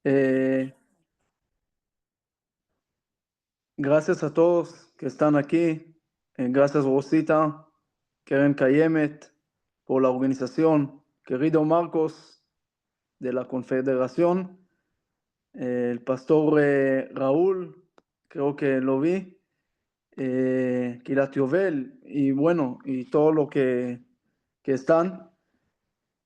Eh, Gracias a todos que están aquí. Gracias Rosita, Keren Kayemet, por la organización. Querido Marcos de la Confederación, el pastor Raúl, creo que lo vi, Kilat Yovel, y bueno, y todo lo que están.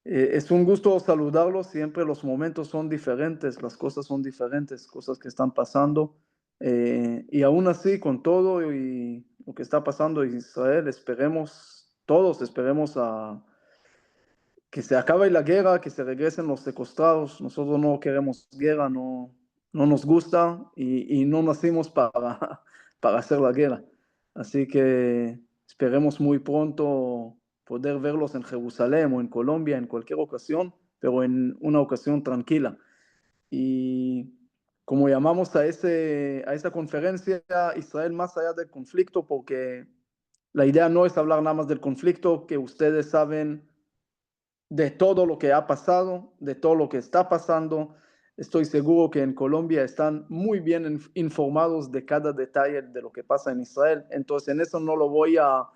Es un gusto saludarlos, siempre los momentos son diferentes, las cosas son diferentes, cosas que están pasando. Y aún así, con todo y lo que está pasando en Israel, esperemos, todos esperemos a que se acabe la guerra, que se regresen los secuestrados. Nosotros no queremos guerra, no nos gusta y no nacimos para, para hacer la guerra. Así que esperemos muy pronto poder verlos en Jerusalén o en Colombia, en cualquier ocasión, pero en una ocasión tranquila. Y como llamamos a esa conferencia, Israel más allá del conflicto, porque la idea no es hablar nada más del conflicto, que ustedes saben de todo lo que ha pasado, de todo lo que está pasando. Estoy seguro que en Colombia están muy bien informados de cada detalle de lo que pasa en Israel. Entonces, en eso no lo voy a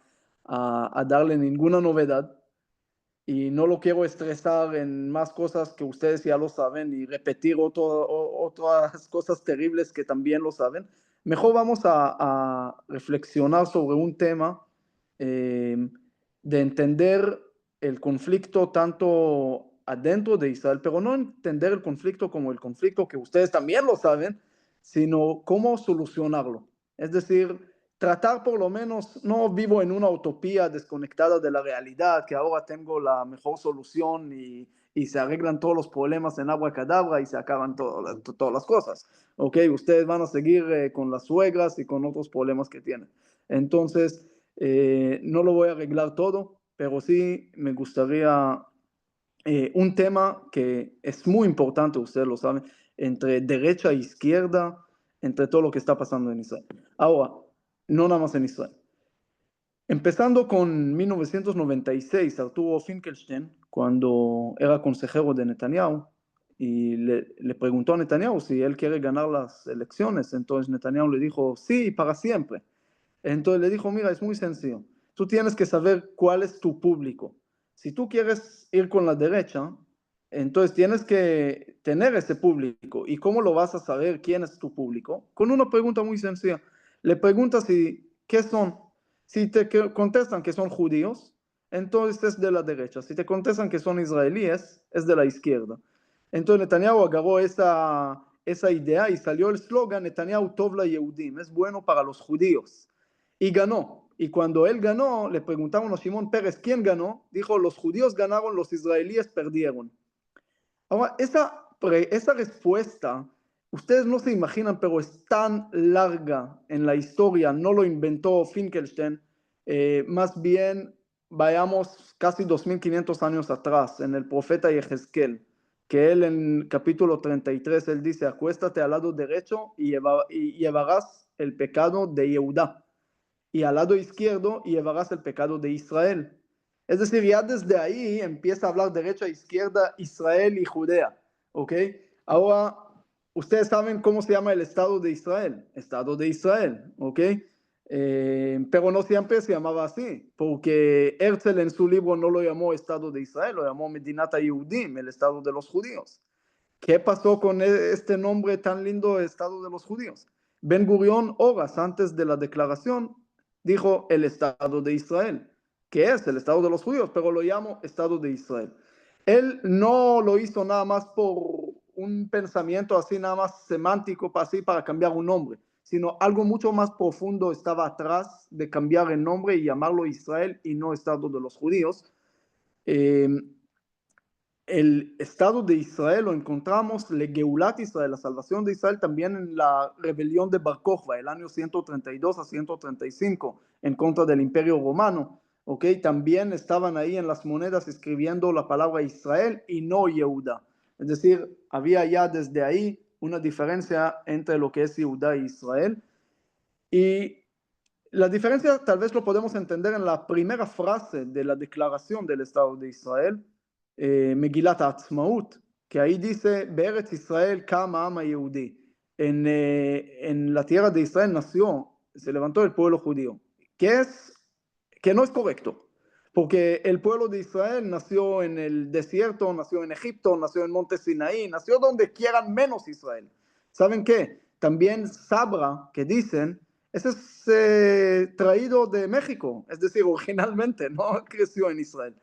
darle ninguna novedad y no lo quiero estresar en más cosas que ustedes ya lo saben y repetir otras cosas terribles que también lo saben. Mejor vamos a reflexionar sobre un tema eh, de entender el conflicto tanto adentro de Israel, pero no entender el conflicto como el conflicto que ustedes también lo saben, sino cómo solucionarlo. Es decir, tratar por lo menos, no vivo en una utopía desconectada de la realidad, que ahora tengo la mejor solución y se arreglan todos los problemas en abracadabra y se acaban todas las cosas. Ok, ustedes van a seguir con las suegras y con otros problemas que tienen. Entonces, no lo voy a arreglar todo, pero sí me gustaría un tema que es muy importante, ustedes lo saben, entre derecha e izquierda, entre todo lo que está pasando en Israel. Ahora, no nada más en Israel. Empezando con 1996, Arturo Finkelstein, cuando era consejero de Netanyahu, y le preguntó a Netanyahu si él quiere ganar las elecciones. Entonces Netanyahu le dijo, sí, para siempre. Entonces le dijo, mira, es muy sencillo. Tú tienes que saber cuál es tu público. Si tú quieres ir con la derecha, entonces tienes que tener ese público. ¿Y cómo lo vas a saber quién es tu público? Con una pregunta muy sencilla. Le preguntas si, ¿qué son? Si te contestan que son judíos, entonces es de la derecha. Si te contestan que son israelíes, es de la izquierda. Entonces Netanyahu agarró esa idea y salió el eslogan Netanyahu Tov la Yehudim, es bueno para los judíos. Y ganó. Y cuando él ganó, le preguntaron a Shimon Pérez, ¿quién ganó? Dijo, los judíos ganaron, los israelíes perdieron. Ahora, esa respuesta, ustedes no se imaginan, pero es tan larga en la historia, no lo inventó Finkelstein, más bien vayamos casi 2500 años atrás, en el profeta Yehezkel, que él en capítulo 33, él dice, acuéstate al lado derecho y llevarás el pecado de Yehudá, y al lado izquierdo llevarás el pecado de Israel. Es decir, ya desde ahí empieza a hablar derecha, izquierda, Israel y Judea. ¿Ok? Ahora, ustedes saben cómo se llama el Estado de Israel. Estado de Israel. ¿Ok? Pero no siempre se llamaba así, porque Herzl en su libro no lo llamó Estado de Israel, lo llamó Medinat Yehudim, el Estado de los Judíos. ¿Qué pasó con este nombre tan lindo, Estado de los Judíos? Ben Gurión, horas antes de la declaración, dijo el Estado de Israel, que es el Estado de los Judíos, pero lo llamo Estado de Israel. Él no lo hizo nada más por un pensamiento así, nada más semántico, así para cambiar un nombre, sino algo mucho más profundo estaba atrás de cambiar el nombre y llamarlo Israel y no Estado de los Judíos. Eh, el Estado de Israel lo encontramos, le Geulat Israel, la salvación de Israel, también en la rebelión de Bar Kokhba, el año 132 a 135, en contra del Imperio Romano. ¿Okay? También estaban ahí en las monedas escribiendo la palabra Israel y no Yehuda. Es decir, había ya desde ahí una diferencia entre lo que es Yehuda e Israel. Y la diferencia tal vez lo podemos entender en la primera frase de la declaración del Estado de Israel, Megilat Ha'atzmaut. que ahí dice, Beretz Israel kama Am Yehudi. En la tierra de Israel nació, se levantó el pueblo judío, que no es correcto. Porque el pueblo de Israel nació en el desierto, nació en Egipto, nació en Monte Sinaí, nació donde quieran menos Israel. ¿Saben qué? También Sabra, que dicen, ese es traído de México, es decir, originalmente, no creció en Israel.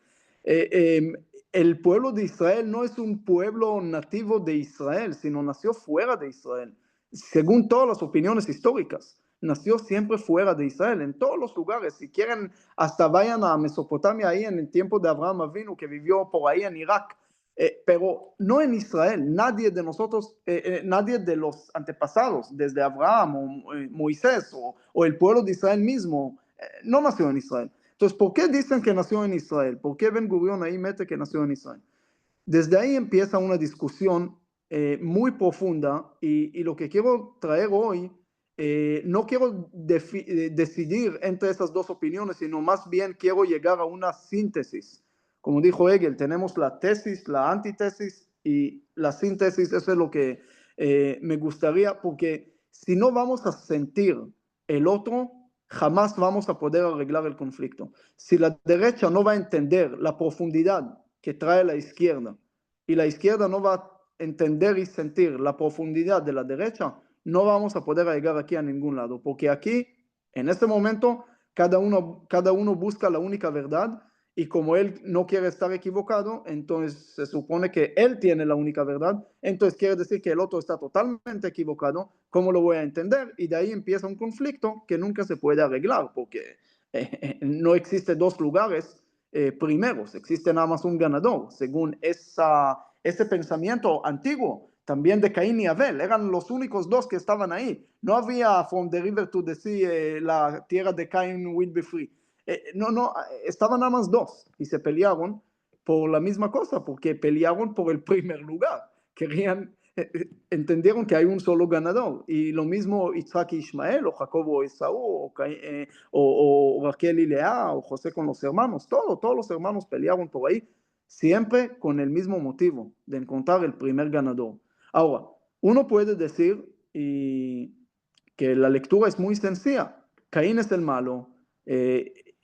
El pueblo de Israel no es un pueblo nativo de Israel, sino nació fuera de Israel, según todas las opiniones históricas. Nació siempre fuera de Israel, en todos los lugares. Si quieren, hasta vayan a Mesopotamia, ahí en el tiempo de Abraham Avinu, que vivió por ahí en Irak, pero no en Israel. Nadie de nosotros, nadie de los antepasados, desde Abraham o Moisés o el pueblo de Israel mismo, no nació en Israel. Entonces, ¿por qué dicen que nació en Israel? ¿Por qué Ben Gurión ahí mete que nació en Israel? Desde ahí empieza una discusión muy profunda y lo que quiero traer hoy, no quiero decidir entre esas dos opiniones, sino más bien quiero llegar a una síntesis. Como dijo Hegel, tenemos la tesis, la antítesis y la síntesis. Eso es lo que me gustaría, porque si no vamos a sentir el otro, jamás vamos a poder arreglar el conflicto. Si la derecha no va a entender la profundidad que trae la izquierda y la izquierda no va a entender y sentir la profundidad de la derecha, no vamos a poder llegar aquí a ningún lado, porque aquí, en este momento, cada uno busca la única verdad y como él no quiere estar equivocado, entonces se supone que él tiene la única verdad, entonces quiere decir que el otro está totalmente equivocado. ¿Cómo lo voy a entender? Y de ahí empieza un conflicto que nunca se puede arreglar, porque no existe dos lugares primeros, existe nada más un ganador, según ese pensamiento antiguo, también de Caín y Abel, eran los únicos dos que estaban ahí. No había from the river to the sea, la tierra de Caín will be free. No, estaban nada más dos y se pelearon por la misma cosa, porque pelearon por el primer lugar. Entendieron que hay un solo ganador. Y lo mismo Isaac y Ismael, o Jacobo y Esaú, o Raquel y Lea, o José con los hermanos. Todos los hermanos pelearon por ahí, siempre con el mismo motivo, de encontrar el primer ganador. Ahora, uno puede decir que la lectura es muy sencilla. Caín es el malo,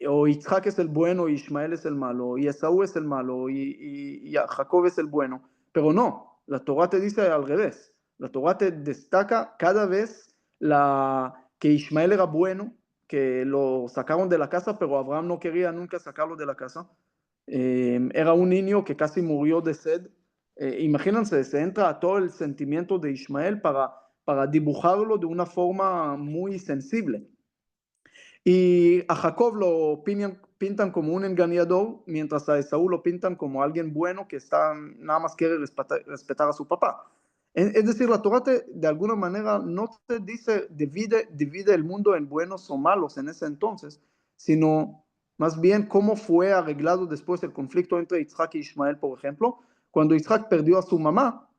o Isaac es el bueno, y Ismael es el malo, y Esaú es el malo, y Jacob es el bueno. Pero no, la Torah te dice al revés. La Torah te destaca cada vez que Ismael era bueno, que lo sacaron de la casa, pero Abraham no quería nunca sacarlo de la casa. Era un niño que casi murió de sed. Imagínense, se entra a todo el sentimiento de Ismael para dibujarlo de una forma muy sensible. Y a Jacob lo pintan como un engañador, mientras a Esaú lo pintan como alguien bueno que nada más quiere respetar a su papá. Es decir, la Torah de alguna manera no te dice divide el mundo en buenos o malos en ese entonces, sino más bien cómo fue arreglado después el conflicto entre Isaac y Ismael, por ejemplo. Cuando Isaac perdió a su mamá,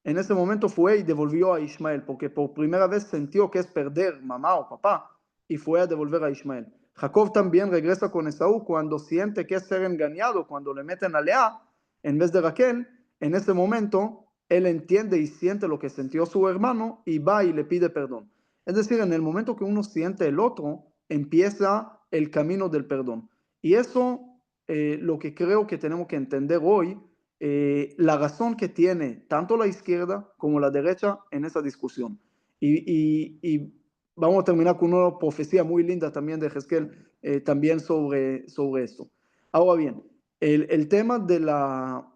en ese momento fue y devolvió a Ismael, porque por primera vez sintió que es perder mamá o papá, y fue a devolver a Ismael. Jacob también regresa con Esaú cuando siente que es ser engañado, cuando le meten a Lea en vez de Raquel. En ese momento él entiende y siente lo que sintió su hermano y va y le pide perdón. Es decir, en el momento que uno siente el otro, empieza el camino del perdón. Y eso, lo que creo que tenemos que entender hoy, la razón que tiene tanto la izquierda como la derecha en esa discusión. Y vamos a terminar con una profecía muy linda también de Ezequiel, también sobre esto. Ahora bien, el tema de la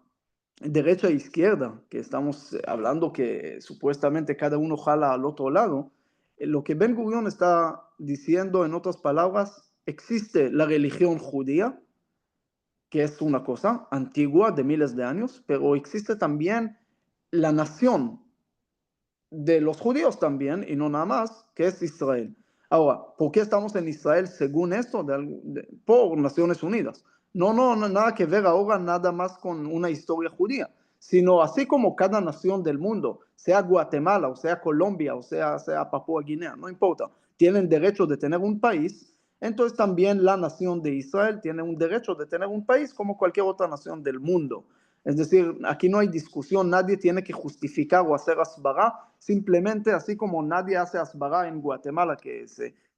derecha e izquierda, que estamos hablando que supuestamente cada uno jala al otro lado, lo que Ben Gurión está diciendo, en otras palabras, existe la religión judía, que es una cosa antigua de miles de años, pero existe también la nación de los judíos también, y no nada más, que es Israel. Ahora, ¿por qué estamos en Israel según esto? Por Naciones Unidas. No, nada que ver ahora nada más con una historia judía, sino así como cada nación del mundo, sea Guatemala, o sea Colombia, o sea Papúa Guinea, no importa, tienen derecho de tener un país. Entonces también la nación de Israel tiene un derecho de tener un país como cualquier otra nación del mundo. Es decir, aquí no hay discusión, nadie tiene que justificar o hacer asbara, simplemente así como nadie hace asbara en Guatemala, que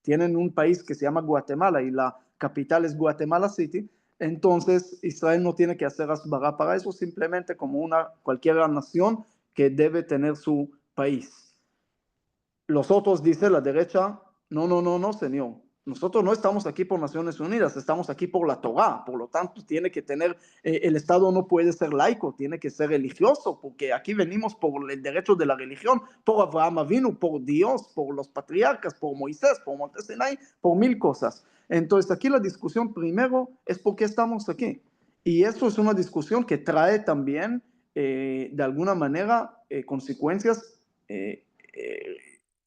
tienen un país que se llama Guatemala y la capital es Guatemala City, entonces Israel no tiene que hacer asbara para eso, simplemente como cualquier nación que debe tener su país. Los otros, dice la derecha, no, señor. Nosotros no estamos aquí por Naciones Unidas, estamos aquí por la Torá, por lo tanto tiene que tener, el Estado no puede ser laico, tiene que ser religioso, porque aquí venimos por el derecho de la religión, por Abraham Avinu, por Dios, por los patriarcas, por Moisés, por Monte Sinai, por mil cosas. Entonces aquí la discusión primero es por qué estamos aquí. Y eso es una discusión que trae también, de alguna manera, consecuencias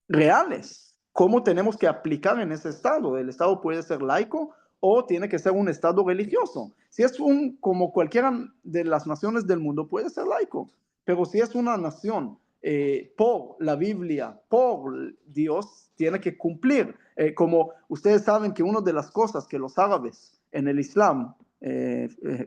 reales. ¿Cómo tenemos que aplicar en ese Estado? ¿El Estado puede ser laico o tiene que ser un Estado religioso? Si es como cualquiera de las naciones del mundo, puede ser laico. Pero si es una nación por la Biblia, por Dios, tiene que cumplir. Como ustedes saben que una de las cosas que los árabes en el Islam,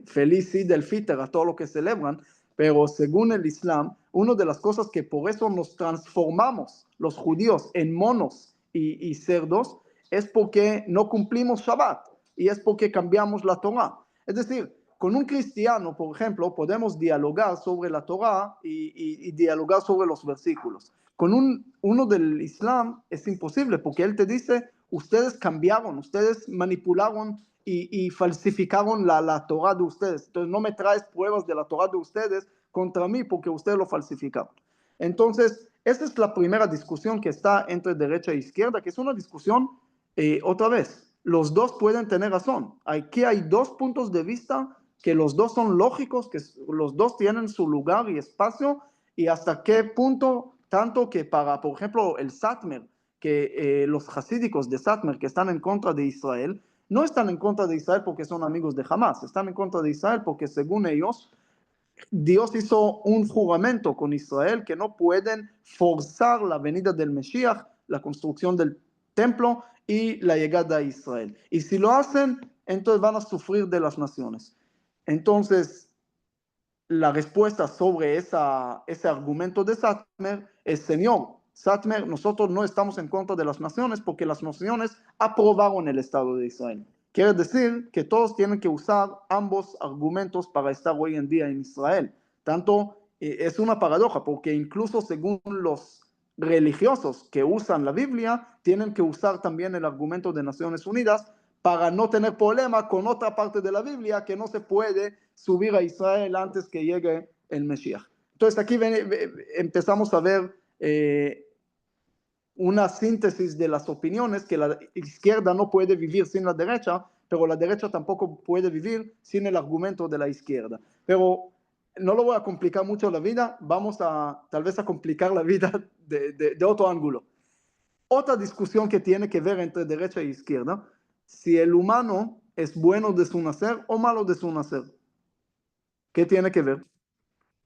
feliz Eid el-Fitr a todo lo que celebran, pero según el Islam, una de las cosas que por eso nos transformamos los judíos en monos y cerdos es porque no cumplimos Shabbat y es porque cambiamos la Torah. Es decir, con un cristiano, por ejemplo, podemos dialogar sobre la Torah y dialogar sobre los versículos. Con uno del Islam es imposible porque él te dice, ustedes cambiaron, ustedes manipularon y falsificaron la Torah de ustedes. Entonces no me traes pruebas de la Torah de ustedes contra mí porque ustedes lo falsificaron. Entonces, esa es la primera discusión que está entre derecha e izquierda, que es una discusión, otra vez, los dos pueden tener razón. Aquí hay dos puntos de vista que los dos son lógicos, que los dos tienen su lugar y espacio, y hasta qué punto, tanto que para, por ejemplo, el Satmer, que los hasídicos de Satmer que están en contra de Israel, no están en contra de Israel porque son amigos de Hamas, están en contra de Israel porque según ellos, Dios hizo un juramento con Israel que no pueden forzar la venida del Mesías, la construcción del templo y la llegada a Israel. Y si lo hacen, entonces van a sufrir de las naciones. Entonces, la respuesta sobre ese argumento de Satmer es, señor, Satmer, nosotros no estamos en contra de las naciones porque las naciones aprobaron el Estado de Israel. Quiere decir que todos tienen que usar ambos argumentos para estar hoy en día en Israel. Tanto es una paradoja porque incluso según los religiosos que usan la Biblia, tienen que usar también el argumento de Naciones Unidas para no tener problema con otra parte de la Biblia que no se puede subir a Israel antes que llegue el Mesías. Entonces aquí empezamos a ver una síntesis de las opiniones que la izquierda no puede vivir sin la derecha, pero la derecha tampoco puede vivir sin el argumento de la izquierda. Pero no lo voy a complicar mucho la vida, vamos a tal vez a complicar la vida de otro ángulo. Otra discusión que tiene que ver entre derecha e izquierda, si el humano es bueno de su nacer o malo de su nacer. ¿Qué tiene que ver?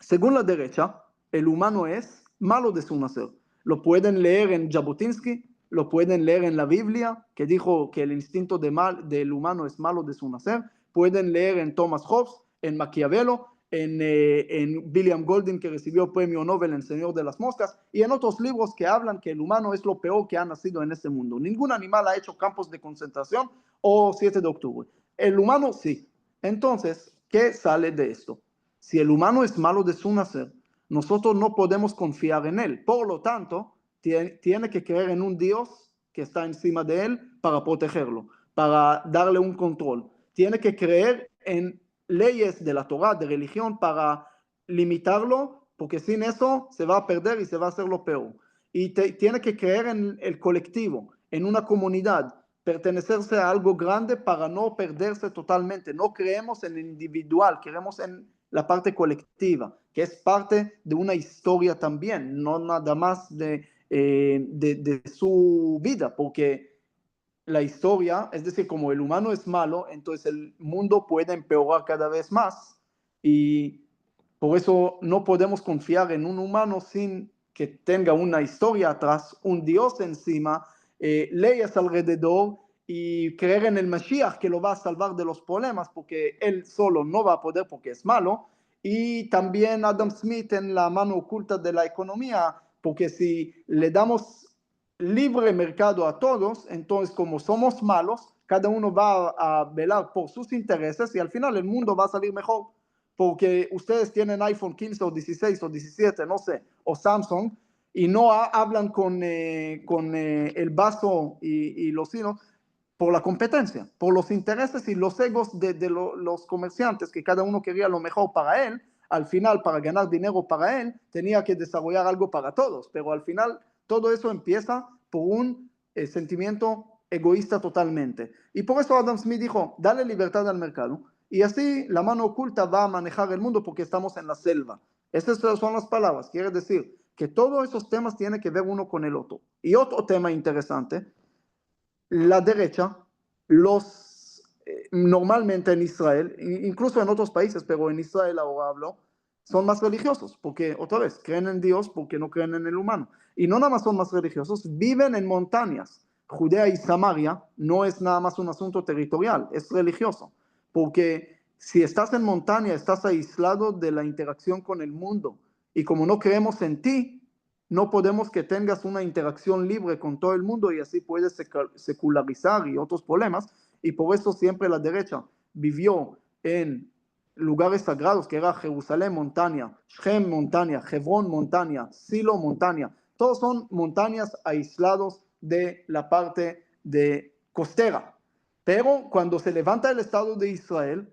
Según la derecha, el humano es malo de su nacer. Lo pueden leer en Jabotinsky, lo pueden leer en la Biblia, que dijo que el instinto del humano es malo de su nacer. Pueden leer en Thomas Hobbes, en Maquiavelo, en William Golding, que recibió el premio Nobel en Señor de las Moscas, y en otros libros que hablan que el humano es lo peor que ha nacido en este mundo. Ningún animal ha hecho campos de concentración o 7 de octubre. El humano sí. Entonces, ¿qué sale de esto? Si el humano es malo de su nacer, nosotros no podemos confiar en él. Por lo tanto, tiene que creer en un Dios que está encima de él para protegerlo, para darle un control. Tiene que creer en leyes de la Torah, de religión, para limitarlo, porque sin eso se va a perder y se va a hacer lo peor. Y tiene que creer en el colectivo, en una comunidad, pertenecerse a algo grande para no perderse totalmente. No creemos en el individual, creemos en la parte colectiva, que es parte de una historia también, no nada más de su vida, porque la historia, es decir, como el humano es malo, entonces el mundo puede empeorar cada vez más y por eso no podemos confiar en un humano sin que tenga una historia atrás, un Dios encima, leyes alrededor y creer en el Mashiach que lo va a salvar de los problemas porque él solo no va a poder porque es malo y también Adam Smith en La mano oculta de la economía, porque si le damos libre mercado a todos, entonces como somos malos, cada uno va a velar por sus intereses y al final el mundo va a salir mejor, porque ustedes tienen iPhone 15 o 16 o 17, no sé, o Samsung, y no hablan con el vaso y los hilos por la competencia, por los intereses y los egos de los comerciantes, que cada uno quería lo mejor para él. Al final, para ganar dinero para él, tenía que desarrollar algo para todos, pero al final todo eso empieza por un sentimiento egoísta totalmente. Y por eso Adam Smith dijo, dale libertad al mercado, y así la mano oculta va a manejar el mundo porque estamos en la selva. Esas son las palabras, quiere decir que todos esos temas tienen que ver uno con el otro. Y otro tema interesante, la derecha, normalmente en Israel, incluso en otros países, pero en Israel ahora hablo, son más religiosos, porque otra vez, creen en Dios porque no creen en el humano. Y no nada más son más religiosos, viven en montañas. Judea y Samaria no es nada más un asunto territorial, es religioso, porque si estás en montaña, estás aislado de la interacción con el mundo, y como no creemos en ti, no podemos que tengas una interacción libre con todo el mundo y así puedes secularizar y otros problemas. Y por eso siempre la derecha vivió en lugares sagrados, que era Jerusalén montaña, Shem montaña, Hebrón montaña, Silo montaña. Todos son montañas aislados de la parte de costera. Pero cuando se levanta el Estado de Israel,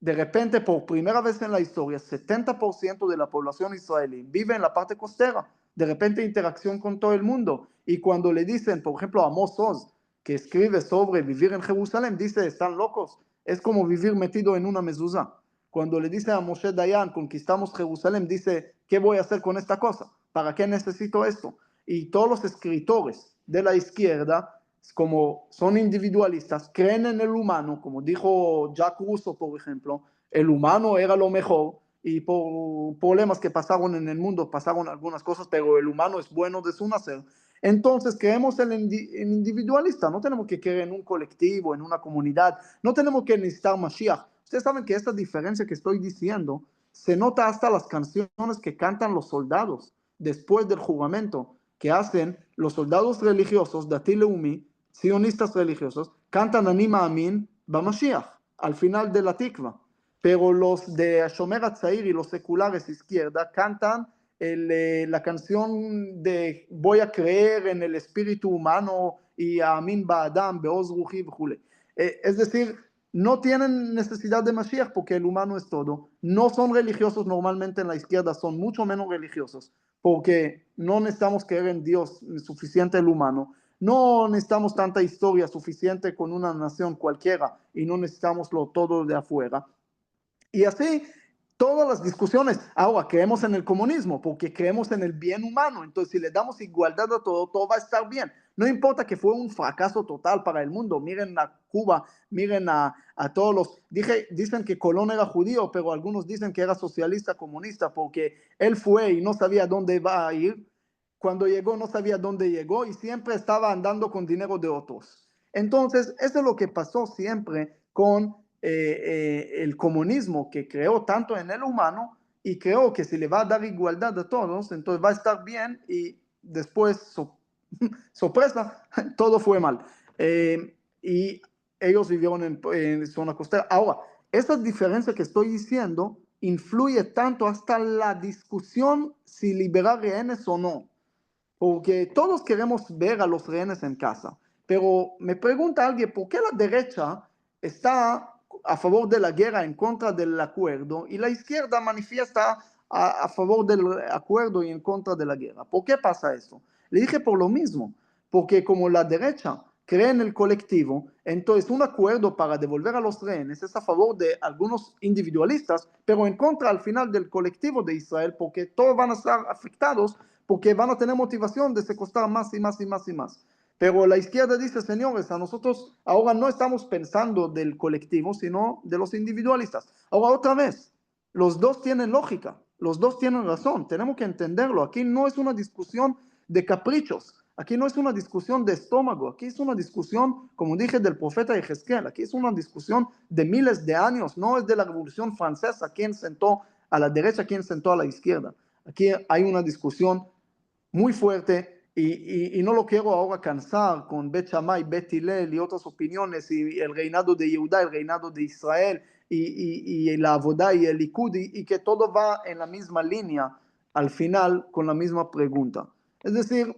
de repente, por primera vez en la historia, 70% de la población israelí vive en la parte costera. De repente, interacción con todo el mundo. Y cuando le dicen, por ejemplo, a Amos Oz, que escribe sobre vivir en Jerusalén, dice, están locos. Es como vivir metido en una mezuzá. Cuando le dice a Moshe Dayan, conquistamos Jerusalén, dice, ¿qué voy a hacer con esta cosa? ¿Para qué necesito esto? Y todos los escritores de la izquierda, como son individualistas, creen en el humano, como dijo Jack Russo, por ejemplo, el humano era lo mejor y por problemas que pasaron en el mundo pasaron algunas cosas, pero el humano es bueno de su nacer. Entonces creemos en el individualista, no tenemos que creer en un colectivo, en una comunidad, no tenemos que necesitar Mashiach. Ustedes saben que esta diferencia que estoy diciendo se nota hasta las canciones que cantan los soldados después del juramento que hacen los soldados religiosos, Dati Leumi, sionistas religiosos, cantan Anima Amin Bamashiach, al final de la Tikva. Pero los de Shomer Hatzair y los seculares izquierda cantan la canción de voy a creer en el espíritu humano y Amin Ba'adam, Beoz Ruhi, es decir, no tienen necesidad de Mashiach porque el humano es todo. No son religiosos normalmente en la izquierda, son mucho menos religiosos porque no necesitamos creer en Dios suficiente el humano. No necesitamos tanta historia suficiente con una nación cualquiera y no necesitamos lo todo de afuera. Y así, todas las discusiones, ahora creemos en el comunismo porque creemos en el bien humano, entonces si le damos igualdad a todo, todo va a estar bien. No importa que fue un fracaso total para el mundo, miren a Cuba, miren a todos los, dicen que Colón era judío, pero algunos dicen que era socialista comunista porque él fue y no sabía dónde iba a ir, cuando llegó no sabía dónde llegó y siempre estaba andando con dinero de otros. Entonces, eso es lo que pasó siempre con el comunismo, que creó tanto en el humano y creó que si le va a dar igualdad a todos, entonces va a estar bien y después, sorpresa, todo fue mal. Y ellos vivieron en zona costera. Ahora, esa diferencia que estoy diciendo influye tanto hasta la discusión si liberar rehenes o no, porque todos queremos ver a los rehenes en casa, pero me pregunta alguien, ¿por qué la derecha está a favor de la guerra, en contra del acuerdo, y la izquierda manifiesta a favor del acuerdo y en contra de la guerra? ¿Por qué pasa eso? Le dije por lo mismo, porque como la derecha cree en el colectivo, entonces un acuerdo para devolver a los rehenes es a favor de algunos individualistas, pero en contra al final del colectivo de Israel, porque todos van a estar afectados porque van a tener motivación de secuestrar más y más y más y más. Pero la izquierda dice, señores, a nosotros ahora no estamos pensando del colectivo, sino de los individualistas. Ahora otra vez, los dos tienen lógica, los dos tienen razón, tenemos que entenderlo. Aquí no es una discusión de caprichos, aquí no es una discusión de estómago, aquí es una discusión, como dije, del profeta Ezequiel, aquí es una discusión de miles de años, no es de la Revolución Francesa, quien sentó a la derecha, quién sentó a la izquierda. Aquí hay una discusión muy fuerte y no lo quiero ahora cansar con Bet Shammai, Bet Hillel y otras opiniones y el reinado de Yehuda, el reinado de Israel y la Avodah y el Likud y que todo va en la misma línea al final con la misma pregunta. Es decir,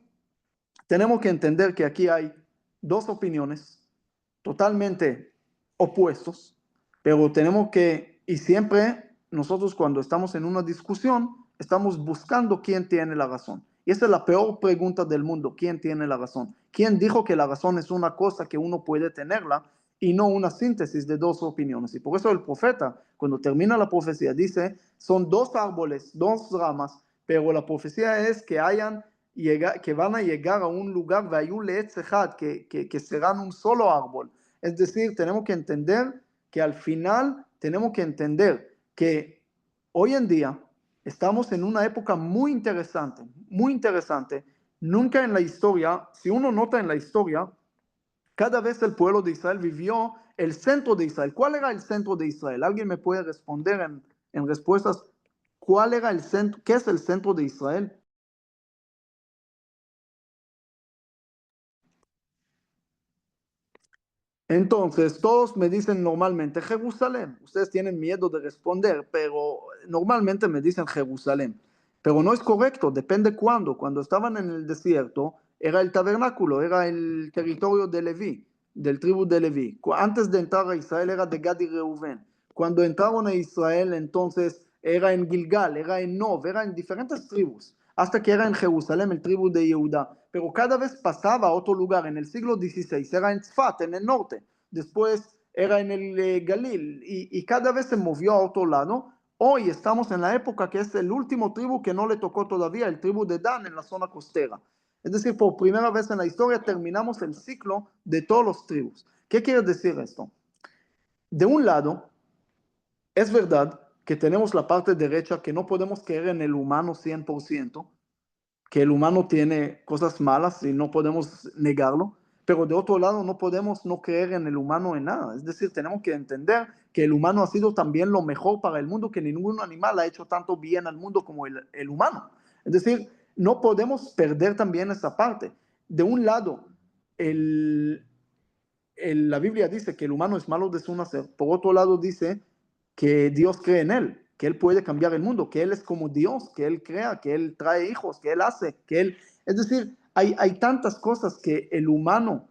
tenemos que entender que aquí hay dos opiniones totalmente opuestos, pero tenemos que, y siempre nosotros cuando estamos en una discusión, estamos buscando quién tiene la razón. Y esa es la peor pregunta del mundo, ¿quién tiene la razón? ¿Quién dijo que la razón es una cosa que uno puede tenerla y no una síntesis de dos opiniones? Y por eso el profeta, cuando termina la profecía, dice, son dos árboles, dos ramas, pero la profecía es que que van a llegar a un lugar, que serán un solo árbol. Es decir, tenemos que entender que al final tenemos que entender que hoy en día estamos en una época muy interesante, muy interesante. Nunca en la historia, si uno nota en la historia, cada vez el pueblo de Israel vivió el centro de Israel. ¿Cuál era el centro de Israel? ¿Alguien me puede responder en respuestas? ¿Cuál era el centro? ¿Qué es el centro de Israel? Entonces, todos me dicen normalmente Jerusalén. Ustedes tienen miedo de responder, pero normalmente me dicen Jerusalén. Pero no es correcto, depende cuándo. Cuando estaban en el desierto, era el tabernáculo, era el territorio de Leví, del tribu de Leví. Antes de entrar a Israel era de Gad y Reuben. Cuando entraron a Israel, entonces era en Gilgal, era en Nov, era en diferentes tribus, hasta que era en Jerusalén, el tribu de Yehuda. Pero cada vez pasaba a otro lugar. En el siglo XVI era en Tzfat, en el norte. Después era en el Galil y cada vez se movió a otro lado. Hoy estamos en la época que es el último tribu que no le tocó todavía, el tribu de Dan en la zona costera. Es decir, por primera vez en la historia terminamos el ciclo de todos los tribus. ¿Qué quiere decir esto? De un lado, es verdad que tenemos la parte derecha que no podemos creer en el humano 100%, que el humano tiene cosas malas y no podemos negarlo, pero de otro lado no podemos no creer en el humano en nada. Es decir, tenemos que entender que el humano ha sido también lo mejor para el mundo, que ningún animal ha hecho tanto bien al mundo como el humano. Es decir, no podemos perder también esa parte. De un lado, el, la Biblia dice que el humano es malo de su nacer, por otro lado dice que Dios cree en él, que él puede cambiar el mundo, que él es como Dios, que él crea, que él trae hijos, que él hace, que él... Es decir, hay tantas cosas que el humano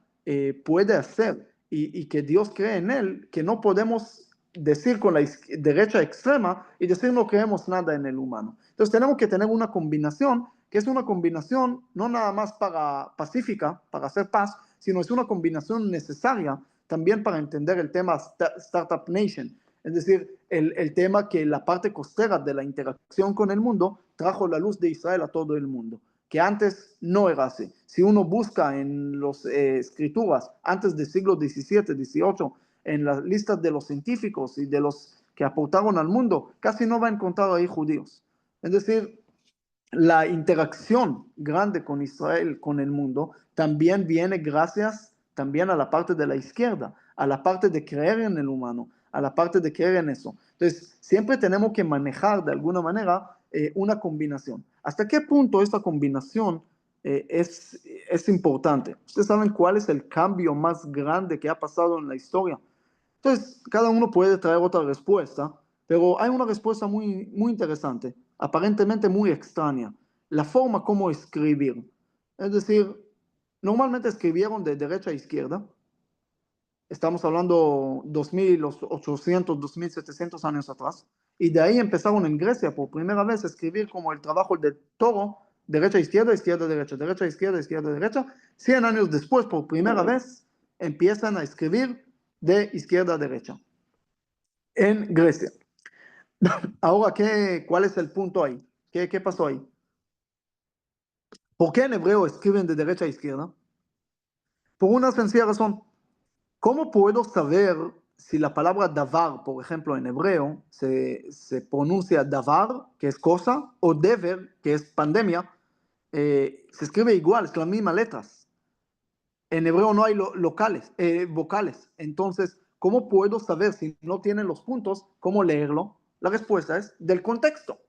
puede hacer y que Dios cree en él, que no podemos decir con la derecha extrema y decir no creemos nada en el humano. Entonces tenemos que tener una combinación, que es una combinación no nada más para pacífica, para hacer paz, sino es una combinación necesaria también para entender el tema Startup Nation. Es decir, el tema que la parte costera de la interacción con el mundo trajo la luz de Israel a todo el mundo, que antes no era así. Si uno busca en las escrituras antes del siglo XVII, XVIII, en las listas de los científicos y de los que aportaron al mundo, casi no va a encontrar ahí judíos. Es decir, la interacción grande con Israel, con el mundo, también viene gracias también a la parte de la izquierda, a la parte de creer en el humano, a la parte de creer en eso. Entonces, siempre tenemos que manejar de alguna manera una combinación. ¿Hasta qué punto esta combinación es importante? Ustedes saben cuál es el cambio más grande que ha pasado en la historia. Entonces, cada uno puede traer otra respuesta, pero hay una respuesta muy, muy interesante, aparentemente muy extraña, la forma como escribir. Es decir, normalmente escribieron de derecha a izquierda, estamos hablando 2800, 2700 años atrás, y de ahí empezaron en Grecia por primera vez a escribir como el trabajo del toro, derecha, izquierda, izquierda, derecha, derecha, izquierda, izquierda, derecha. 100 años después, por primera vez, empiezan a escribir de izquierda a derecha en Grecia. Ahora, ¿cuál es el punto ahí? ¿Qué pasó ahí? ¿Por qué en hebreo escriben de derecha a izquierda? Por una sencilla razón. ¿Cómo puedo saber si la palabra davar, por ejemplo, en hebreo, se pronuncia davar, que es cosa, o dever, que es pandemia? Se escribe igual, es las mismas letras. En hebreo no hay vocales. Entonces, ¿cómo puedo saber si no tienen los puntos, cómo leerlo? La respuesta es del contexto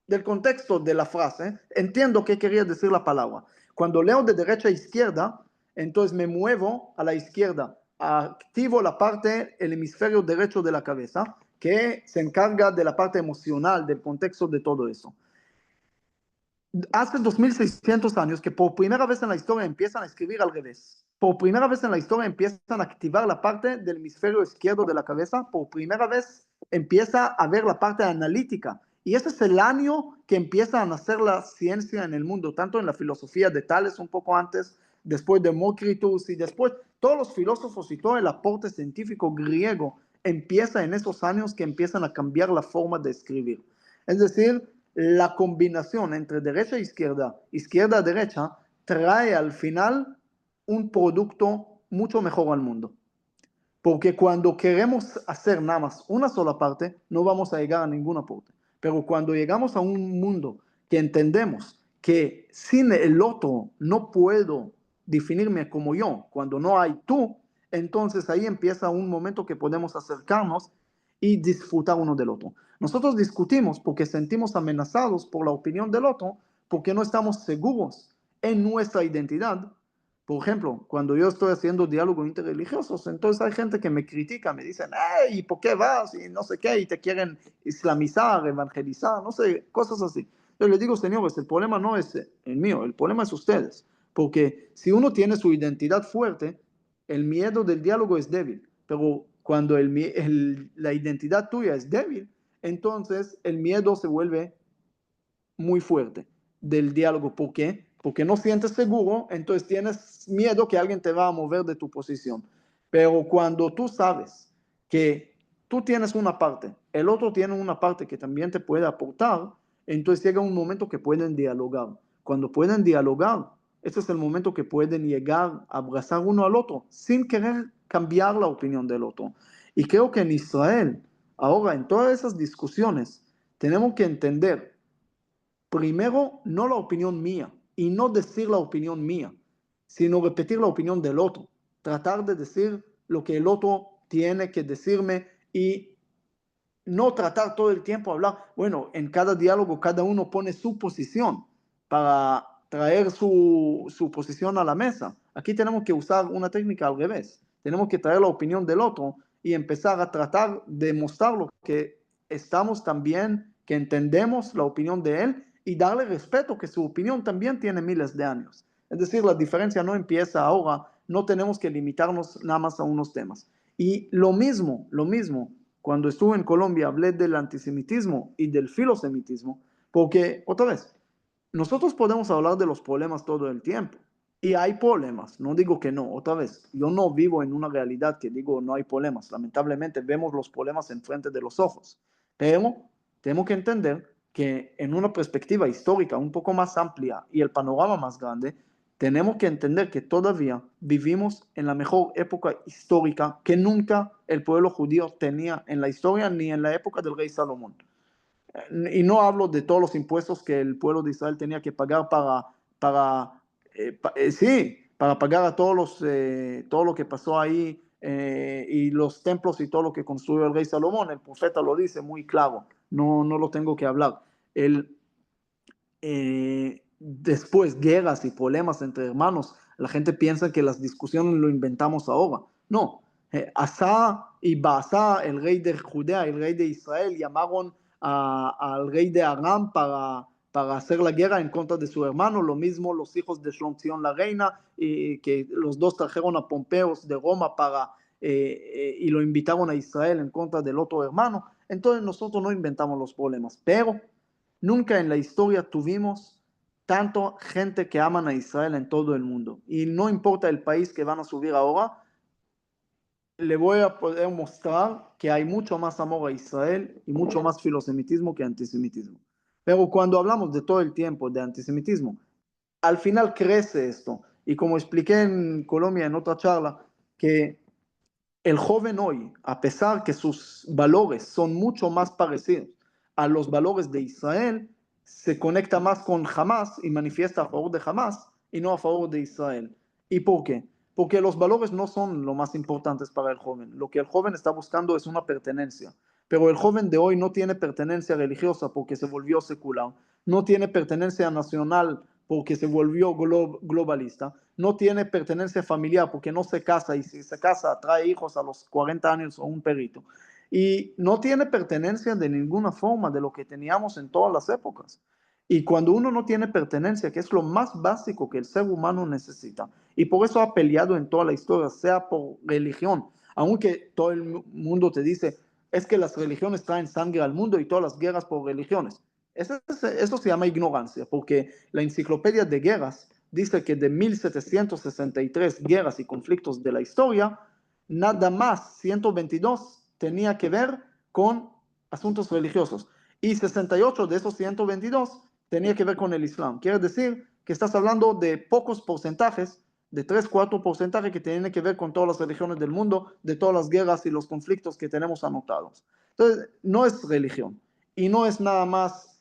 de la frase. Entiendo qué quería decir la palabra. Cuando leo de derecha a izquierda, entonces me muevo a la izquierda, activo la parte, el hemisferio derecho de la cabeza, que se encarga de la parte emocional, del contexto de todo eso. Hace 2600 años que por primera vez en la historia empiezan a escribir al revés. Por primera vez en la historia empiezan a activar la parte del hemisferio izquierdo de la cabeza. Por primera vez empieza a ver la parte analítica. Y ese es el año que empieza a nacer la ciencia en el mundo, tanto en la filosofía de Tales un poco antes, después de Demócritus y después todos los filósofos y todo el aporte científico griego empieza en esos años que empiezan a cambiar la forma de escribir. Es decir, la combinación entre derecha e izquierda a derecha, trae al final un producto mucho mejor al mundo. Porque cuando queremos hacer nada más una sola parte, no vamos a llegar a ninguna parte. Pero cuando llegamos a un mundo que entendemos que sin el otro no puedo definirme como yo, cuando no hay tú, entonces ahí empieza un momento que podemos acercarnos y disfrutar uno del otro. Nosotros discutimos porque sentimos amenazados por la opinión del otro, porque no estamos seguros en nuestra identidad. Por ejemplo, cuando yo estoy haciendo diálogos interreligiosos, entonces hay gente que me critica, me dicen, hey, ¿por qué vas? Y no sé qué, y te quieren islamizar, evangelizar, no sé, cosas así. Yo les digo, señores, el problema no es el mío, el problema es ustedes. Porque si uno tiene su identidad fuerte, el miedo del diálogo es débil. Pero cuando la identidad tuya es débil, entonces el miedo se vuelve muy fuerte del diálogo. ¿Por qué? Porque no sientes seguro, entonces tienes miedo que alguien te va a mover de tu posición. Pero cuando tú sabes que tú tienes una parte, el otro tiene una parte que también te puede aportar, entonces llega un momento que pueden dialogar. Cuando pueden dialogar, este es el momento que pueden llegar a abrazar uno al otro sin querer cambiar la opinión del otro. Y creo que en Israel, ahora en todas esas discusiones, tenemos que entender primero, no la opinión mía, y no decir la opinión mía, sino repetir la opinión del otro. Tratar de decir lo que el otro tiene que decirme y no tratar todo el tiempo de hablar. Bueno, en cada diálogo cada uno pone su posición para traer su posición a la mesa. Aquí tenemos que usar una técnica al revés. Tenemos que traer la opinión del otro y empezar a tratar de mostrarlo que estamos también, que entendemos la opinión de él y darle respeto que su opinión también tiene miles de años. Es decir, la diferencia no empieza ahora, no tenemos que limitarnos nada más a unos temas. Y lo mismo, cuando estuve en Colombia hablé del antisemitismo y del filosemitismo, porque, otra vez, nosotros podemos hablar de los problemas todo el tiempo, y hay problemas, no digo que no, otra vez, yo no vivo en una realidad que digo no hay problemas, lamentablemente vemos los problemas enfrente de los ojos, pero tenemos que entender que en una perspectiva histórica un poco más amplia y el panorama más grande, tenemos que entender que todavía vivimos en la mejor época histórica que nunca el pueblo judío tenía en la historia ni en la época del rey Salomón. Y no hablo de todos los impuestos que el pueblo de Israel tenía que pagar para pagar a todo lo que pasó ahí y los templos y todo lo que construyó el rey Salomón. El profeta lo dice muy claro, no lo tengo que hablar. Después guerras y problemas entre hermanos, la gente piensa que las discusiones lo inventamos ahora. No, Asa y Baasa, el rey de Judea, el rey de Israel, llamaron al rey de Aram para hacer la guerra en contra de su hermano. Lo mismo los hijos de Shlomzion, la reina, que los dos trajeron a Pompeos de Roma y lo invitaron a Israel en contra del otro hermano. Entonces nosotros no inventamos los problemas, pero nunca en la historia tuvimos tanto gente que aman a Israel en todo el mundo. Y no importa el país que van a subir ahora, le voy a poder mostrar que hay mucho más amor a Israel y mucho más filosemitismo que antisemitismo. Pero cuando hablamos de todo el tiempo de antisemitismo, al final crece esto. Y como expliqué en Colombia en otra charla, que el joven hoy, a pesar que sus valores son mucho más parecidos a los valores de Israel, se conecta más con Hamas y manifiesta a favor de Hamas y no a favor de Israel. ¿Y por qué? Porque los valores no son lo más importantes para el joven. Lo que el joven está buscando es una pertenencia. pero el joven de hoy no tiene pertenencia religiosa porque se volvió secular, no tiene pertenencia nacional porque se volvió globalista, no tiene pertenencia familiar porque no se casa, y si se casa trae hijos a los 40 años o un perrito, y no tiene pertenencia de ninguna forma de lo que teníamos en todas las épocas. Y cuando uno no tiene pertenencia, que es lo más básico que el ser humano necesita, y por eso ha peleado en toda la historia, sea por religión, aunque todo el mundo te dice, es que las religiones traen sangre al mundo y todas las guerras por religiones. Eso se llama ignorancia, porque la enciclopedia de guerras dice que de 1763 guerras y conflictos de la historia, nada más 122 tenía que ver con asuntos religiosos, y 68 de esos 122 tenía que ver con el Islam. Quiere decir que estás hablando de pocos porcentajes, de 3-4% que tienen que ver con todas las religiones del mundo, de todas las guerras y los conflictos que tenemos anotados. Entonces, no es religión, y no es nada más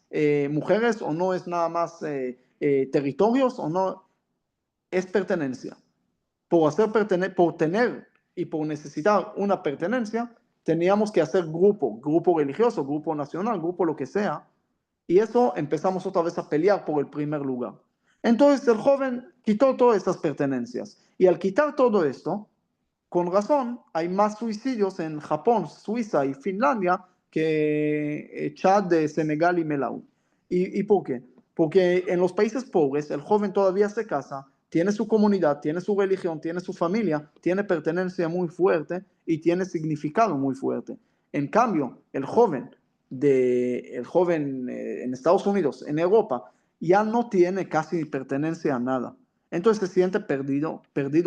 mujeres, o no es nada más territorios, o no, es pertenencia. Por tener y por necesitar una pertenencia, teníamos que hacer grupo religioso, grupo nacional, grupo lo que sea, y eso empezamos otra vez a pelear por el primer lugar. Entonces el joven quitó todas estas pertenencias, y al quitar todo esto, con razón, hay más suicidios en Japón, Suiza y Finlandia que Chad, Senegal y Malawi. ¿Y por qué? Porque en los países pobres el joven todavía se casa, tiene su comunidad, tiene su religión, tiene su familia, tiene pertenencia muy fuerte y tiene significado muy fuerte. En cambio, el joven en Estados Unidos, en Europa, ya no tiene casi pertenencia a nada. Entonces se siente perdido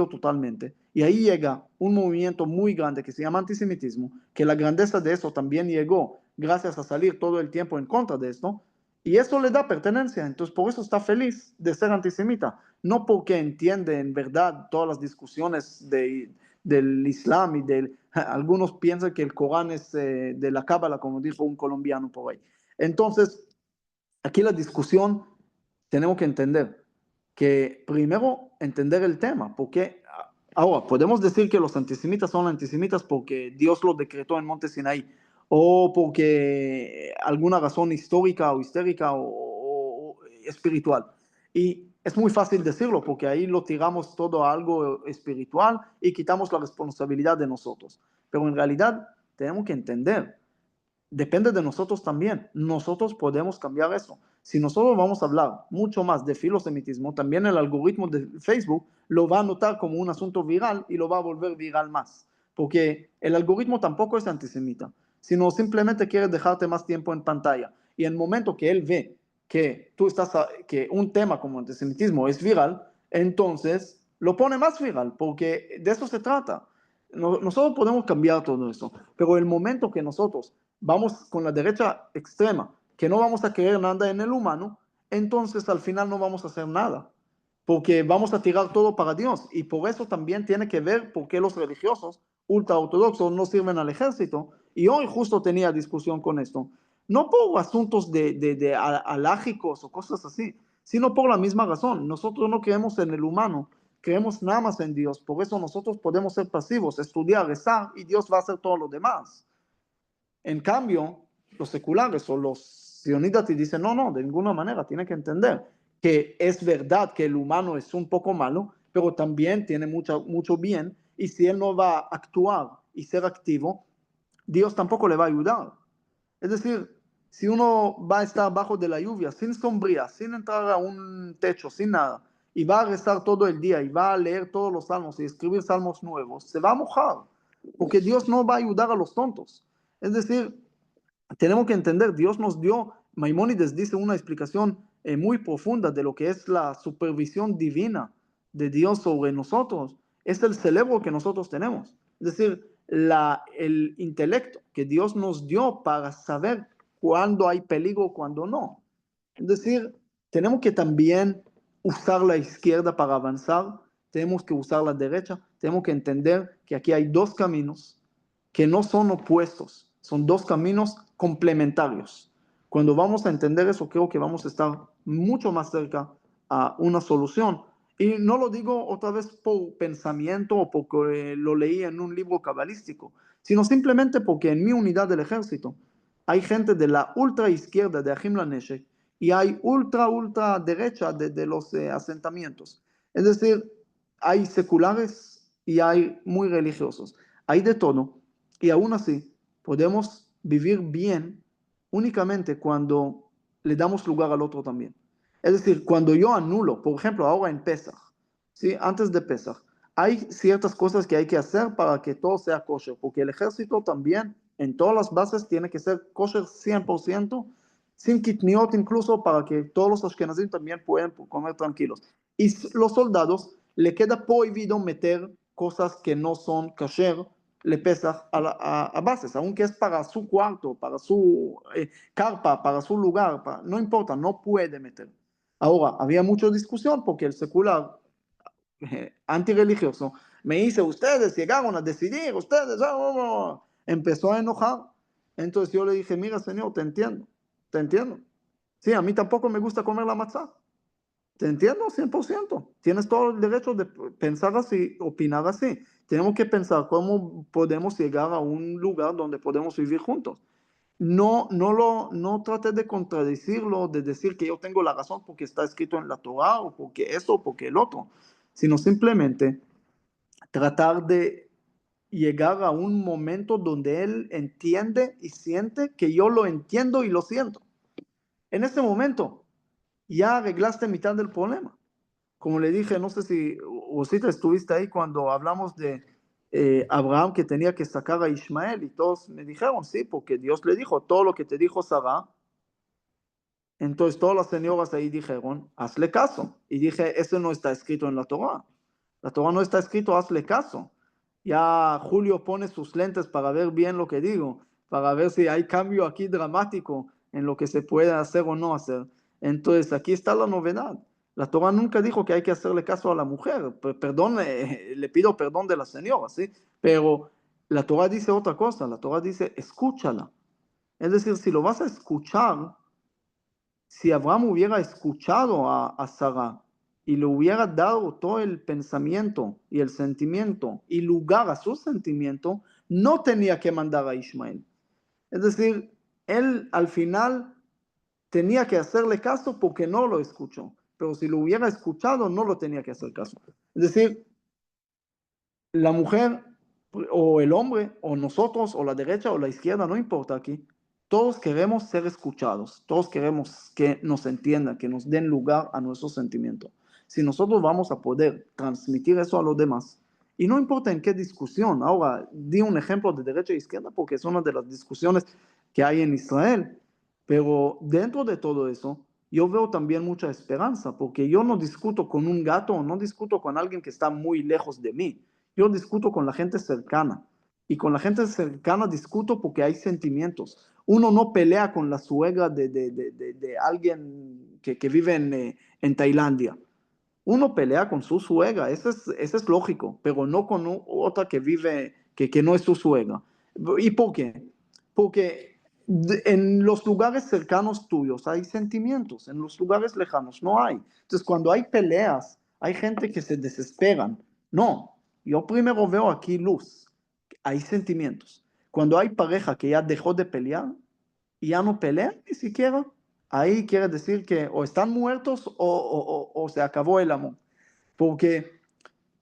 totalmente. Y ahí llega un movimiento muy grande que se llama antisemitismo, que la grandeza de eso también llegó gracias a salir todo el tiempo en contra de esto, y eso le da pertenencia. Entonces por eso está feliz de ser antisemita, no porque entiende en verdad todas las discusiones del Islam y del... Algunos piensan que el Corán es de la Cábala, como dijo un colombiano por ahí. Entonces, aquí la discusión tenemos que entender que primero entender el tema, porque ahora podemos decir que los antisemitas son antisemitas porque Dios lo decretó en Monte Sinaí, o porque alguna razón histórica o histérica o espiritual. Y es muy fácil decirlo porque ahí lo tiramos todo a algo espiritual y quitamos la responsabilidad de nosotros. Pero en realidad tenemos que entender, depende de nosotros también. Nosotros podemos cambiar eso. Si nosotros vamos a hablar mucho más de filosemitismo, también el algoritmo de Facebook lo va a notar como un asunto viral y lo va a volver viral más. Porque el algoritmo tampoco es antisemita, sino simplemente quiere dejarte más tiempo en pantalla. Y en el momento que él ve que que un tema como antisemitismo es viral, entonces lo pone más viral, porque de eso se trata. Nosotros podemos cambiar todo eso, pero el momento que nosotros vamos con la derecha extrema, que no vamos a creer nada en el humano, entonces al final no vamos a hacer nada, porque vamos a tirar todo para Dios. Y por eso también tiene que ver por qué los religiosos ultraortodoxos no sirven al ejército. Y hoy justo tenía discusión con esto, no por asuntos de alágicos o cosas así, sino por la misma razón. Nosotros no creemos en el humano, creemos nada más en Dios. Por eso nosotros podemos ser pasivos, estudiar, rezar, y Dios va a hacer todo lo demás. En cambio, los seculares o los sionistas te dicen, no, no, de ninguna manera, tiene que entender que es verdad que el humano es un poco malo, pero también tiene mucho bien, y si él no va a actuar y ser activo, Dios tampoco le va a ayudar. Es decir, si uno va a estar bajo de la lluvia, sin sombría, sin entrar a un techo, sin nada, y va a rezar todo el día, y va a leer todos los salmos y escribir salmos nuevos, se va a mojar, porque Dios no va a ayudar a los tontos. Es decir, tenemos que entender, Dios nos dio, Maimónides dice una explicación muy profunda de lo que es la supervisión divina de Dios sobre nosotros. Es el cerebro que nosotros tenemos. Es decir, el intelecto que Dios nos dio para saber cuándo hay peligro, cuándo no. Es decir, tenemos que también usar la izquierda para avanzar, tenemos que usar la derecha, tenemos que entender que aquí hay dos caminos que no son opuestos, son dos caminos complementarios. Cuando vamos a entender eso, creo que vamos a estar mucho más cerca a una solución. Y no lo digo otra vez por pensamiento o porque lo leí en un libro cabalístico, sino simplemente porque en mi unidad del ejército hay gente de la ultra izquierda de Ahim Laneshek y hay ultra derecha de los asentamientos. Es decir, hay seculares y hay muy religiosos. Hay de todo y aún así podemos vivir bien únicamente cuando le damos lugar al otro también. Es decir, cuando yo anulo, por ejemplo, ahora en Pesach, ¿sí? Antes de Pesach, hay ciertas cosas que hay que hacer para que todo sea kosher, porque el ejército también, en todas las bases, tiene que ser kosher 100%, sin kitniot incluso, para que todos los ashkenazim también puedan comer tranquilos. Y los soldados, le queda prohibido meter cosas que no son kasher, le pesa a bases, aunque es para su cuarto, para su carpa, para su lugar, no importa, no puede meter. Ahora, había mucha discusión porque el secular antirreligioso me dice, ustedes llegaron a decidir, ustedes, empezó a enojar. Entonces yo le dije, mira señor, te entiendo. Sí, a mí tampoco me gusta comer la matzá. Te entiendo 100%. Tienes todo el derecho de pensar así, opinar así. Tenemos que pensar cómo podemos llegar a un lugar donde podemos vivir juntos. No trate de contradecirlo, de decir que yo tengo la razón porque está escrito en la Torah o porque eso o porque el otro, sino simplemente tratar de llegar a un momento donde él entiende y siente que yo lo entiendo y lo siento. En ese momento ya arreglaste mitad del problema. Como le dije, no sé si Rosita estuviste ahí cuando hablamos de Abraham que tenía que sacar a Ismael y todos me dijeron, sí, porque Dios le dijo, todo lo que te dijo Sara. Entonces todas las señoras ahí dijeron, hazle caso. Y dije, eso no está escrito en la Torah. La Torah no está escrito, hazle caso. Ya Julio pone sus lentes para ver bien lo que digo, para ver si hay cambio aquí dramático en lo que se puede hacer o no hacer. Entonces aquí está la novedad. La Torah nunca dijo que hay que hacerle caso a la mujer. Perdón, le pido perdón de la señora, ¿sí? Pero la Torah dice otra cosa. La Torah dice, escúchala. Es decir, si lo vas a escuchar, si Abraham hubiera escuchado a Sara y le hubiera dado todo el pensamiento y el sentimiento y lugar a su sentimiento, no tenía que mandar a Ismael. Es decir, él al final tenía que hacerle caso porque no lo escuchó. Pero si lo hubiera escuchado, no lo tenía que hacer caso. Es decir, la mujer o el hombre o nosotros o la derecha o la izquierda, no importa aquí. Todos queremos ser escuchados, todos queremos que nos entiendan, que nos den lugar a nuestros sentimientos. Si nosotros vamos a poder transmitir eso a los demás, y no importa en qué discusión, ahora di un ejemplo de derecha e izquierda porque es una de las discusiones que hay en Israel, pero dentro de todo eso, yo veo también mucha esperanza, porque yo no discuto con un gato o no discuto con alguien que está muy lejos de mí. Yo discuto con la gente cercana y con la gente cercana discuto porque hay sentimientos. Uno no pelea con la suegra de alguien que vive en Tailandia. Uno pelea con su suegra, eso es lógico, pero no con otra que vive, que no es su suegra. ¿Y por qué? Porque en los lugares cercanos tuyos hay sentimientos, en los lugares lejanos no hay. Entonces, cuando hay peleas, hay gente que se desesperan. No, yo primero veo aquí luz, hay sentimientos. Cuando hay pareja que ya dejó de pelear y ya no pelean ni siquiera, ahí quiere decir que o están muertos o se acabó el amor. Porque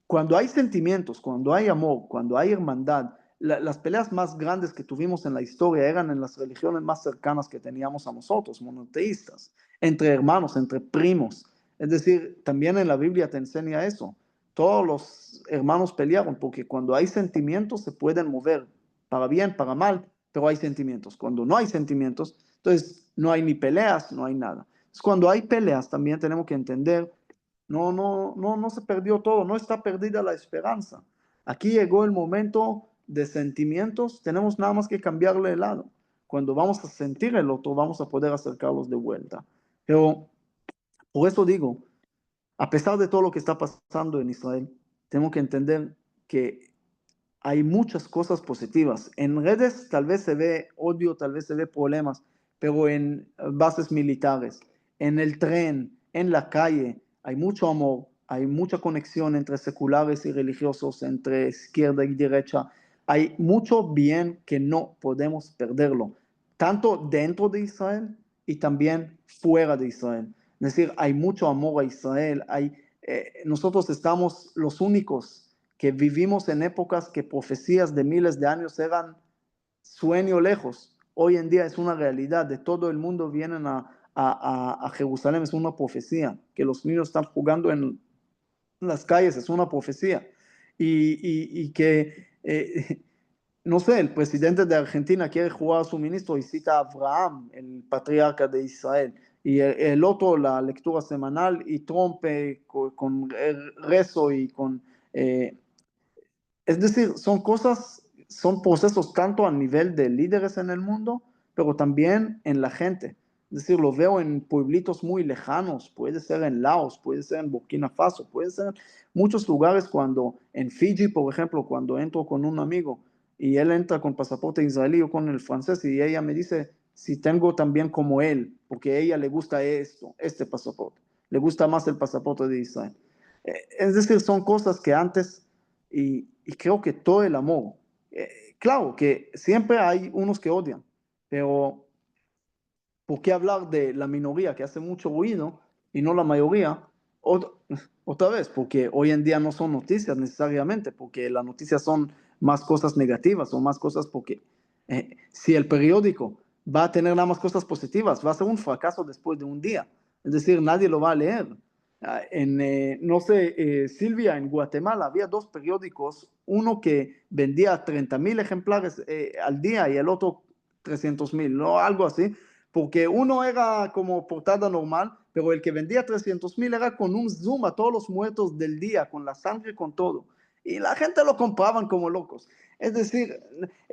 cuando hay sentimientos, cuando hay amor, cuando hay hermandad, las peleas más grandes que tuvimos en la historia eran en las religiones más cercanas que teníamos a nosotros, monoteístas, entre hermanos, entre primos. Es decir, también en la Biblia te enseña eso. Todos los hermanos pelearon porque cuando hay sentimientos se pueden mover para bien, para mal, pero hay sentimientos. Cuando no hay sentimientos, entonces no hay ni peleas, no hay nada. Entonces, cuando hay peleas también tenemos que entender no se perdió todo, no está perdida la esperanza. Aquí llegó el momento de sentimientos, tenemos nada más que cambiarle el lado. Cuando vamos a sentir el otro, vamos a poder acercarlos de vuelta. Pero por eso digo, a pesar de todo lo que está pasando en Israel, tenemos que entender que hay muchas cosas positivas. En redes tal vez se ve odio, tal vez se ve problemas, pero en bases militares, en el tren, en la calle, hay mucho amor, hay mucha conexión entre seculares y religiosos, entre izquierda y derecha. hay mucho bien que no podemos perderlo, tanto dentro de Israel y también fuera de Israel. Es decir, hay mucho amor a Israel, nosotros estamos los únicos que vivimos en épocas que profecías de miles de años eran sueño lejos. Hoy en día es una realidad, de todo el mundo vienen a Jerusalén, es una profecía, que los niños están jugando en las calles, es una profecía. Y que, no sé, el presidente de Argentina quiere jugar a su ministro y cita a Abraham, el patriarca de Israel. Y el otro, la lectura semanal, y Trump con rezo y con... Eh, es decir, son cosas, son procesos tanto a nivel de líderes en el mundo, pero también en la gente. Es decir, lo veo en pueblitos muy lejanos, puede ser en Laos, puede ser en Burkina Faso, puede ser en muchos lugares cuando, en Fiji, por ejemplo, cuando entro con un amigo y él entra con pasaporte israelí o con el francés y ella me dice si tengo también como él, porque a ella le gusta esto, este pasaporte, le gusta más el pasaporte de Israel. Es decir, son cosas que antes y creo que todo el amor, claro que siempre hay unos que odian, pero ¿por qué hablar de la minoría que hace mucho ruido y no la mayoría? Ot- Otra vez, porque hoy en día no son noticias necesariamente, porque las noticias son más cosas negativas o más cosas porque si el periódico va a tener nada más cosas positivas, va a ser un fracaso después de un día. Es decir, nadie lo va a leer. No sé, Silvia, en Guatemala había dos periódicos, uno que vendía 30,000 ejemplares al día y el otro 300,000, ¿no? Algo así, porque uno era como portada normal, pero el que vendía 300,000 era con un zoom a todos los muertos del día, con la sangre, con todo. Y la gente lo compraban como locos. Es decir,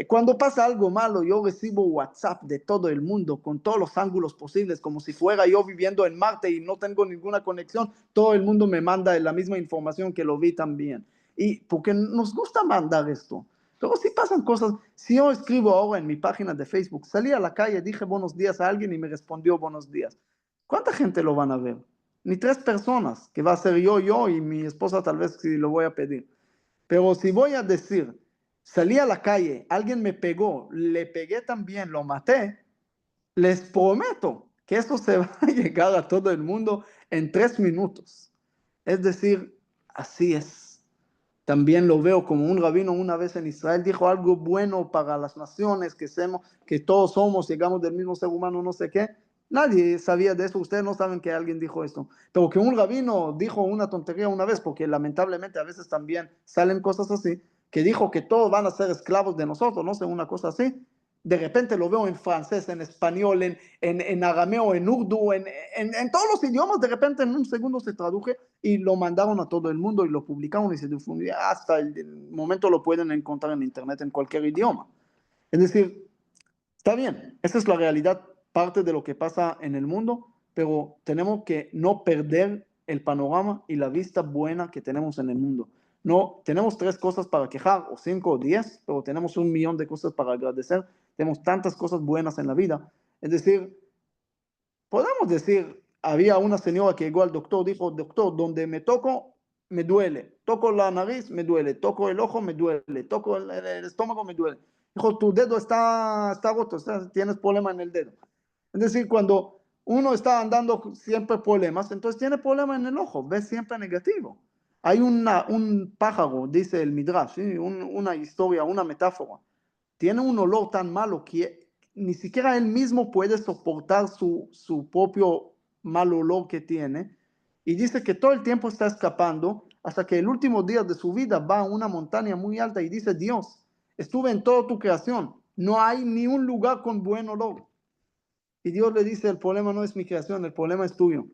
cuando pasa algo malo, yo recibo WhatsApp de todo el mundo con todos los ángulos posibles, como si fuera yo viviendo en Marte y no tengo ninguna conexión. Todo el mundo me manda la misma información que lo vi también. Y porque nos gusta mandar esto. Pero si pasan cosas, si yo escribo ahora en mi página de Facebook, salí a la calle, dije buenos días a alguien y me respondió buenos días. ¿Cuánta gente lo van a ver? Ni 3 personas, que va a ser yo y mi esposa tal vez si lo voy a pedir. Pero si voy a decir, salí a la calle, alguien me pegó, le pegué también, lo maté, les prometo que eso se va a llegar a todo el mundo en 3 minutos. Es decir, así es. También lo veo como un rabino una vez en Israel dijo algo bueno para las naciones, que todos somos, llegamos del mismo ser humano, no sé qué. Nadie sabía de eso, ustedes no saben que alguien dijo esto, pero que un rabino dijo una tontería una vez, porque lamentablemente a veces también salen cosas así, que dijo que todos van a ser esclavos de nosotros, no sé, una cosa así. De repente lo veo en francés, en español, en arameo, en urdu, en todos los idiomas, de repente en un segundo se traduje y lo mandaron a todo el mundo y lo publicaron y se difundió. Hasta el momento lo pueden encontrar en internet en cualquier idioma. Es decir, está bien, esa es la realidad, parte de lo que pasa en el mundo, pero tenemos que no perder el panorama y la vista buena que tenemos en el mundo. No, tenemos 3 cosas para quejar, o 5 o 10, pero tenemos 1,000,000 de cosas para agradecer. Tenemos tantas cosas buenas en la vida. Es decir, podemos decir, había una señora que llegó al doctor, dijo, doctor, donde me toco, me duele. Toco la nariz, me duele. Toco el ojo, me duele. Toco el estómago, me duele. Dijo, tu dedo está roto, tienes problema en el dedo. Es decir, cuando uno está andando siempre problemas, entonces tiene problema en el ojo, ves siempre negativo. Hay un pájaro, dice el Midrash, ¿sí? Una historia, una metáfora. Tiene un olor tan malo que ni siquiera él mismo puede soportar su propio mal olor que tiene. Y dice que todo el tiempo está escapando hasta que el último día de su vida va a una montaña muy alta y dice, Dios, estuve en toda tu creación, no hay ni un lugar con buen olor. Y Dios le dice, el problema no es mi creación, el problema es tuyo.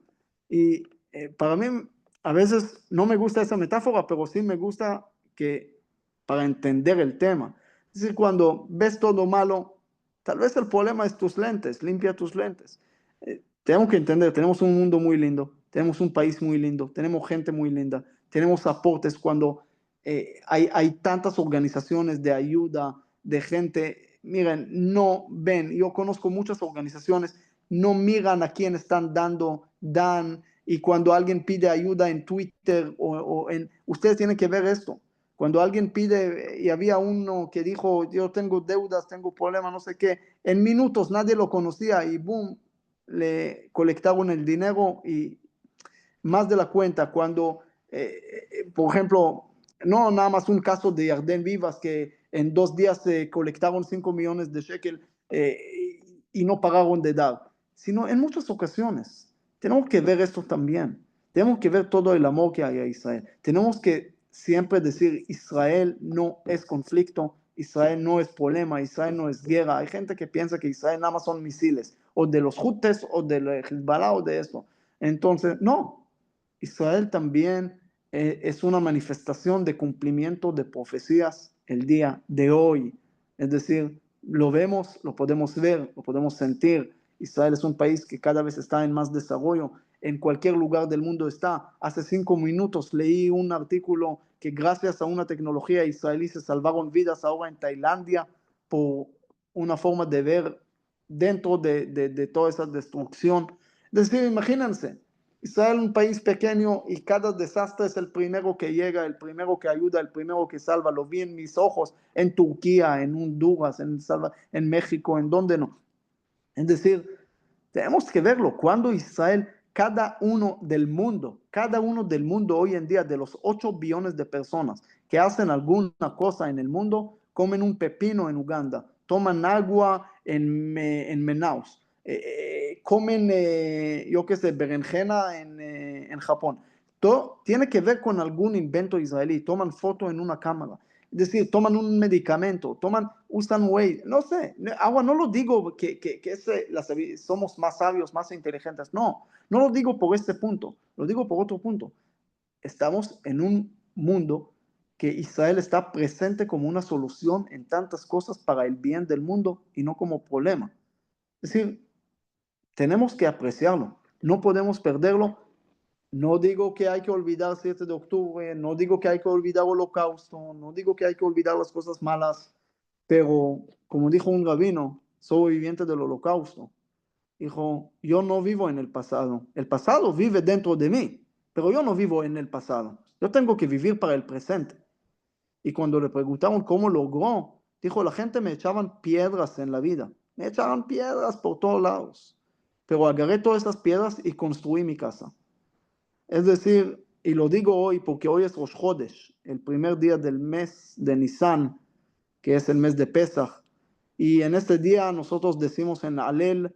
Y para mí, a veces no me gusta esa metáfora, pero sí me gusta que para entender el tema. Es decir, cuando ves todo malo, tal vez el problema es tus lentes, limpia tus lentes. Tenemos que entender, tenemos un mundo muy lindo, tenemos un país muy lindo, tenemos gente muy linda, tenemos aportes cuando hay tantas organizaciones de ayuda, de gente, miren, no ven, yo conozco muchas organizaciones, no miran a quién están dando, dan, y cuando alguien pide ayuda en Twitter ustedes tienen que ver esto. Cuando alguien pide, y había uno que dijo, yo tengo deudas, tengo problemas, no sé qué, en minutos nadie lo conocía y boom, le colectaron el dinero y más de la cuenta. Cuando, por ejemplo, no nada más un caso de Yarden Vivas, que en 2 días se colectaron 5 millones de shekel y no pagaron de dar, sino en muchas ocasiones. Tenemos que ver esto también. Tenemos que ver todo el amor que hay a Israel. Tenemos que siempre decir, Israel no es conflicto, Israel no es problema, Israel no es guerra. Hay gente que piensa que Israel nada más son misiles, o de los Houthis, o del Hezbollah, o de eso. Entonces, no, Israel también es una manifestación de cumplimiento de profecías el día de hoy. Es decir, lo vemos, lo podemos ver, lo podemos sentir. Israel es un país que cada vez está en más desarrollo. En cualquier lugar del mundo está. Hace 5 minutos leí un artículo que gracias a una tecnología israelí se salvaron vidas ahora en Tailandia por una forma de ver dentro de toda esa destrucción. Es decir, imagínense, Israel es un país pequeño y cada desastre es el primero que llega, el primero que ayuda, el primero que salva. Lo vi en mis ojos en Turquía, en Honduras, en México, en donde no. Es decir, tenemos que verlo. Cuando Israel, cada uno del mundo hoy en día, de los 8 billones de personas que hacen alguna cosa en el mundo, comen un pepino en Uganda, toman agua en Manaus, comen, yo qué sé, berenjena en Japón. Todo tiene que ver con algún invento israelí. Toman foto en una cámara. Es decir, toman un medicamento, usan Waze, no sé. Ahora no lo digo que somos más sabios, más inteligentes. No, no lo digo por este punto. Lo digo por otro punto. Estamos en un mundo que Israel está presente como una solución en tantas cosas para el bien del mundo y no como problema. Es decir, tenemos que apreciarlo, no podemos perderlo. No digo que hay que olvidar 7 de octubre, no digo que hay que olvidar el holocausto, no digo que hay que olvidar las cosas malas, pero como dijo un rabino, soy viviente del holocausto. Dijo, yo no vivo en el pasado vive dentro de mí, pero yo no vivo en el pasado, yo tengo que vivir para el presente. Y cuando le preguntaron cómo logró, dijo, la gente me echaban piedras en la vida, me echaban piedras por todos lados, pero agarré todas esas piedras y construí mi casa. Es decir, y lo digo hoy porque hoy es Rosh Chodesh, el primer día del mes de Nisan, que es el mes de Pesach. Y en este día nosotros decimos en Alel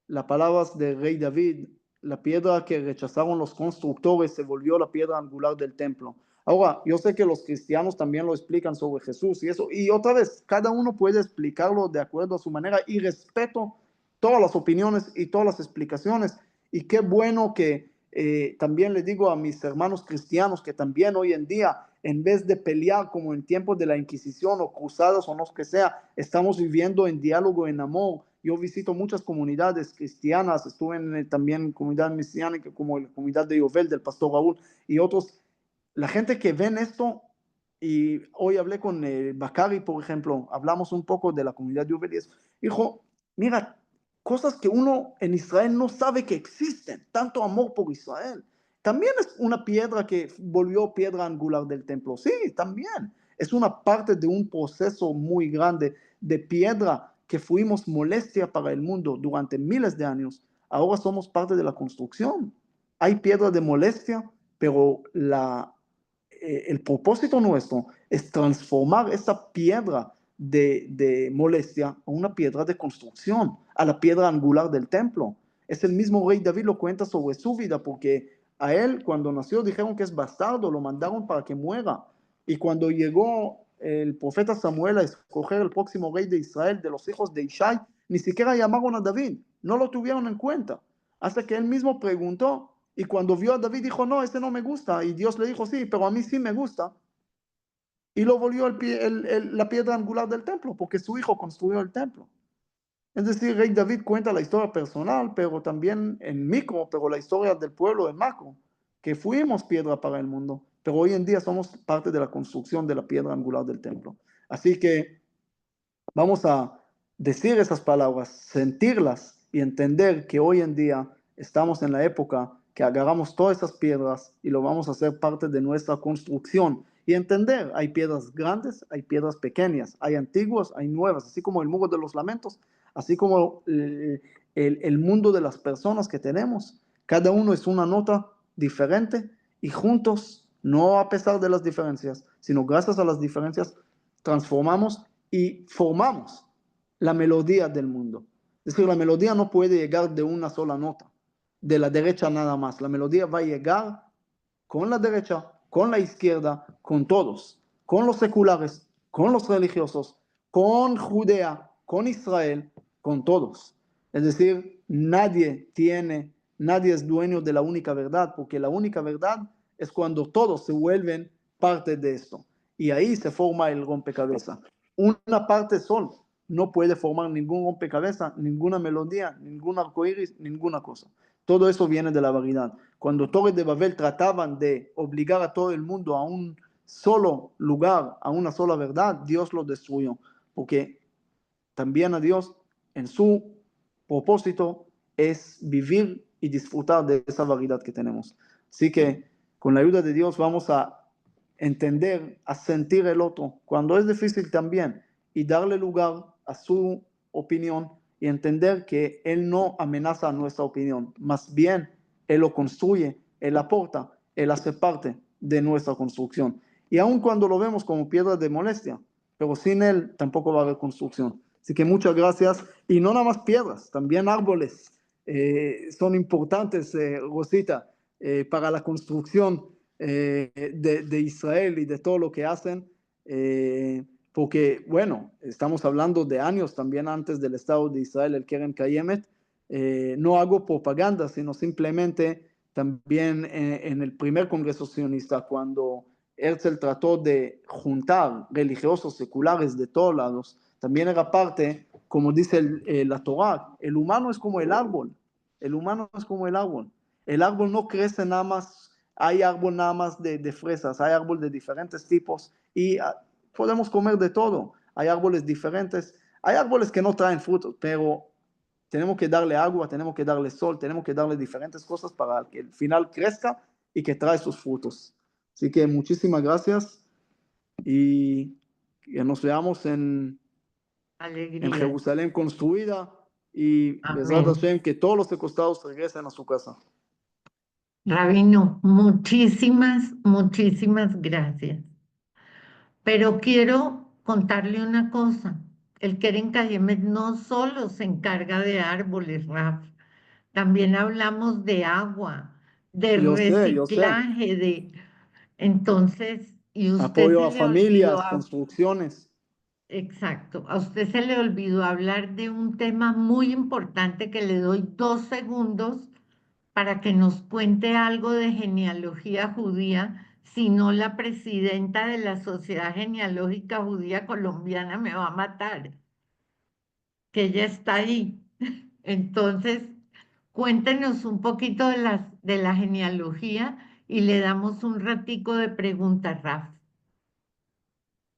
las palabras de Rey David, la piedra que rechazaron los constructores se volvió la piedra angular del templo. Ahora, yo sé que los cristianos también lo explican sobre Jesús y eso, y otra vez, cada uno puede explicarlo de acuerdo a su manera y respeto todas las opiniones y todas las explicaciones. Y qué bueno que también le digo a mis hermanos cristianos que también hoy en día, en vez de pelear como en tiempos de la Inquisición o cruzadas o no que sea, estamos viviendo en diálogo, en amor. Yo visito muchas comunidades cristianas, estuve también en comunidad mesiánica como la comunidad de Yovel, del pastor Raúl y otros. La gente que ven esto, y hoy hablé con Bakari, por ejemplo, hablamos un poco de la comunidad de Yovel y eso, dijo, mira, cosas que uno en Israel no sabe que existen, tanto amor por Israel. También es una piedra que volvió piedra angular del templo, sí, también. Es una parte de un proceso muy grande de piedra que fuimos molestia para el mundo durante miles de años. Ahora somos parte de la construcción. Hay piedra de molestia, pero el propósito nuestro es transformar esa piedra de molestia a una piedra de construcción, a la piedra angular del templo. Es el mismo rey David lo cuenta sobre su vida, porque a él cuando nació dijeron que es bastardo, lo mandaron para que muera. Y cuando llegó el profeta Samuel a escoger el próximo rey de Israel, de los hijos de Ishai, ni siquiera llamaron a David, no lo tuvieron en cuenta. Hasta que él mismo preguntó, y cuando vio a David dijo, no, ese no me gusta. Y Dios le dijo, sí, pero a mí sí me gusta. Y lo volvió la piedra angular del templo, porque su hijo construyó el templo. Es decir, Rey David cuenta la historia personal, pero también en micro, pero la historia del pueblo en macro, que fuimos piedra para el mundo, pero hoy en día somos parte de la construcción de la piedra angular del templo. Así que vamos a decir esas palabras, sentirlas y entender que hoy en día estamos en la época que agarramos todas esas piedras y lo vamos a hacer parte de nuestra construcción. y entender, hay piedras grandes, hay piedras pequeñas, hay antiguas, hay nuevas, así como el muro de los lamentos, así como el mundo de las personas que tenemos, cada uno es una nota diferente y juntos, no a pesar de las diferencias, sino gracias a las diferencias, transformamos y formamos la melodía del mundo. Es decir, la melodía no puede llegar de una sola nota, de la derecha nada más. La melodía va a llegar con la derecha, con la izquierda, con todos, con los seculares, con los religiosos, con Judea, con Israel, con todos. Es decir, nadie es dueño de la única verdad, porque la única verdad es cuando todos se vuelven parte de esto. Y ahí se forma el rompecabezas. Una parte sola no puede formar ningún rompecabezas, ninguna melodía, ningún arcoíris, ninguna cosa. Todo eso viene de la variedad. Cuando Torres de Babel trataban de obligar a todo el mundo a un solo lugar, a una sola verdad, Dios lo destruyó. Porque también a Dios, en su propósito, es vivir y disfrutar de esa variedad que tenemos. Así que con la ayuda de Dios vamos a entender, a sentir el otro, cuando es difícil también, y darle lugar a su opinión y entender que Él no amenaza nuestra opinión, más bien Él lo construye, Él aporta, Él hace parte de nuestra construcción. Y aun cuando lo vemos como piedra de molestia, pero sin Él tampoco va a haber construcción. Así que muchas gracias. Y no nada más piedras, también árboles son importantes, Rosita, para la construcción de Israel y de todo lo que hacen, porque, bueno, estamos hablando de años también antes del Estado de Israel, el Keren Kayemet. No hago propaganda, sino simplemente también en el primer Congreso Sionista, cuando Herzl trató de juntar religiosos seculares de todos lados, también era parte, como dice la Torá, el humano es como el árbol, el humano es como el árbol no crece nada más, hay árbol nada más de fresas, hay árbol de diferentes tipos y podemos comer de todo, hay árboles diferentes, hay árboles que no traen frutos, pero tenemos que darle agua, tenemos que darle sol, tenemos que darle diferentes cosas para que al final crezca y que trae sus frutos. Así que muchísimas gracias y que nos veamos en Alegría. Jerusalén construida y Besrat Amén. Hashem, que todos los secuestrados regresen a su casa. Rabino, muchísimas gracias. Pero quiero contarle una cosa. El Keren Kayemet no solo se encarga de árboles, Raf. También hablamos de agua, de Yo sé, reciclaje, de... Entonces, y usted apoyo se a le olvidó, familias, construcciones. exacto, a usted se le olvidó hablar de un tema muy importante que le doy 2 segundos para que nos cuente algo de genealogía judía, si no la presidenta de la Sociedad Genealógica Judía Colombiana me va a matar, que ella está ahí. Entonces, cuéntenos un poquito de la genealogía y le damos un ratico de preguntas, Raf.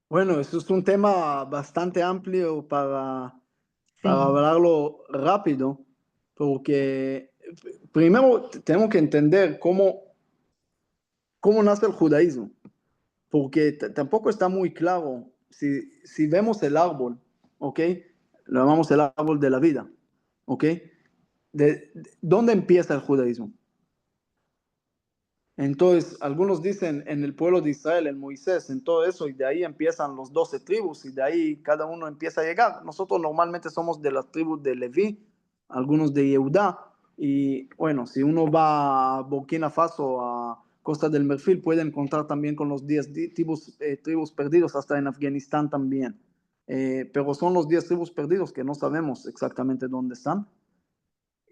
Bueno, eso es un tema bastante amplio para Sí, hablarlo rápido, porque primero tenemos que entender cómo nace el judaísmo, porque tampoco está muy claro si vemos el árbol, ¿ok? Lo llamamos el árbol de la vida, ¿ok? ¿Dónde empieza el judaísmo? Entonces, algunos dicen en el pueblo de Israel, en Moisés, en todo eso, y de ahí empiezan los 12 tribus, y de ahí cada uno empieza a llegar. Nosotros normalmente somos de las tribus de Leví, algunos de Yehudá, y bueno, si uno va a Burkina Faso, a Costa del Marfil, puede encontrar también con los 10 tribus perdidos, hasta en Afganistán también. Pero son los 10 tribus perdidos que no sabemos exactamente dónde están.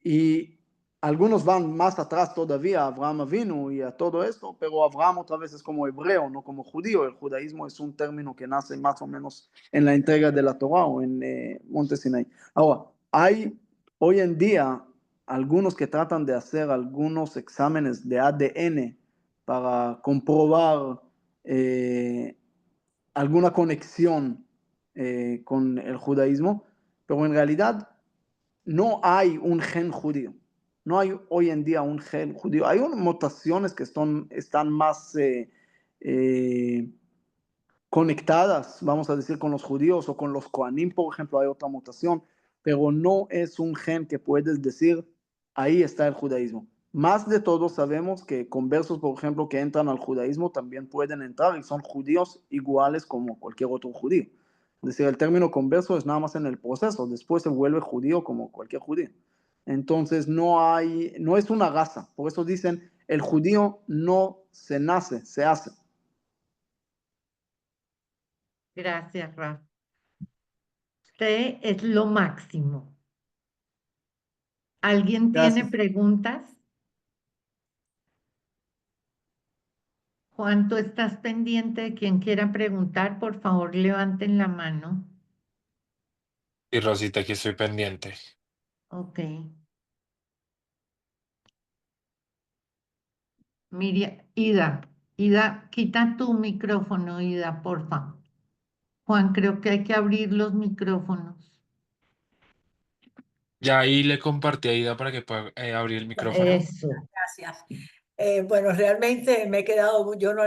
Y algunos van más atrás todavía, a Abraham vino y a todo esto, pero Abraham otra vez es como hebreo, no como judío. El judaísmo es un término que nace más o menos en la entrega de la Torah o en Monte Sinai. Ahora, hay hoy en día algunos que tratan de hacer algunos exámenes de ADN para comprobar alguna conexión con el judaísmo, pero en realidad no hay un gen judío. No hay hoy en día un gen judío. Hay unas mutaciones que están más conectadas, vamos a decir, con los judíos o con los Kohanim, por ejemplo, hay otra mutación, pero no es un gen que puedes decir, ahí está el judaísmo. Más de todo sabemos que conversos, por ejemplo, que entran al judaísmo también pueden entrar y son judíos iguales como cualquier otro judío. Es decir, el término converso es nada más en el proceso, después se vuelve judío como cualquier judío. Entonces no es una raza, por eso dicen, el judío no se nace, se hace. Gracias, Raf. Usted es lo máximo. ¿Alguien tiene Gracias. preguntas? Juan, ¿tú estás pendiente de quien quiera preguntar? Por favor, levanten la mano. Y Rosita, aquí estoy pendiente. Ok. Ida, quita tu micrófono, Ida, porfa. Juan, creo que hay que abrir los micrófonos. Ya ahí le compartí a Ida para que pueda abrir el micrófono. Eso. Gracias. Bueno, realmente me he quedado, yo no,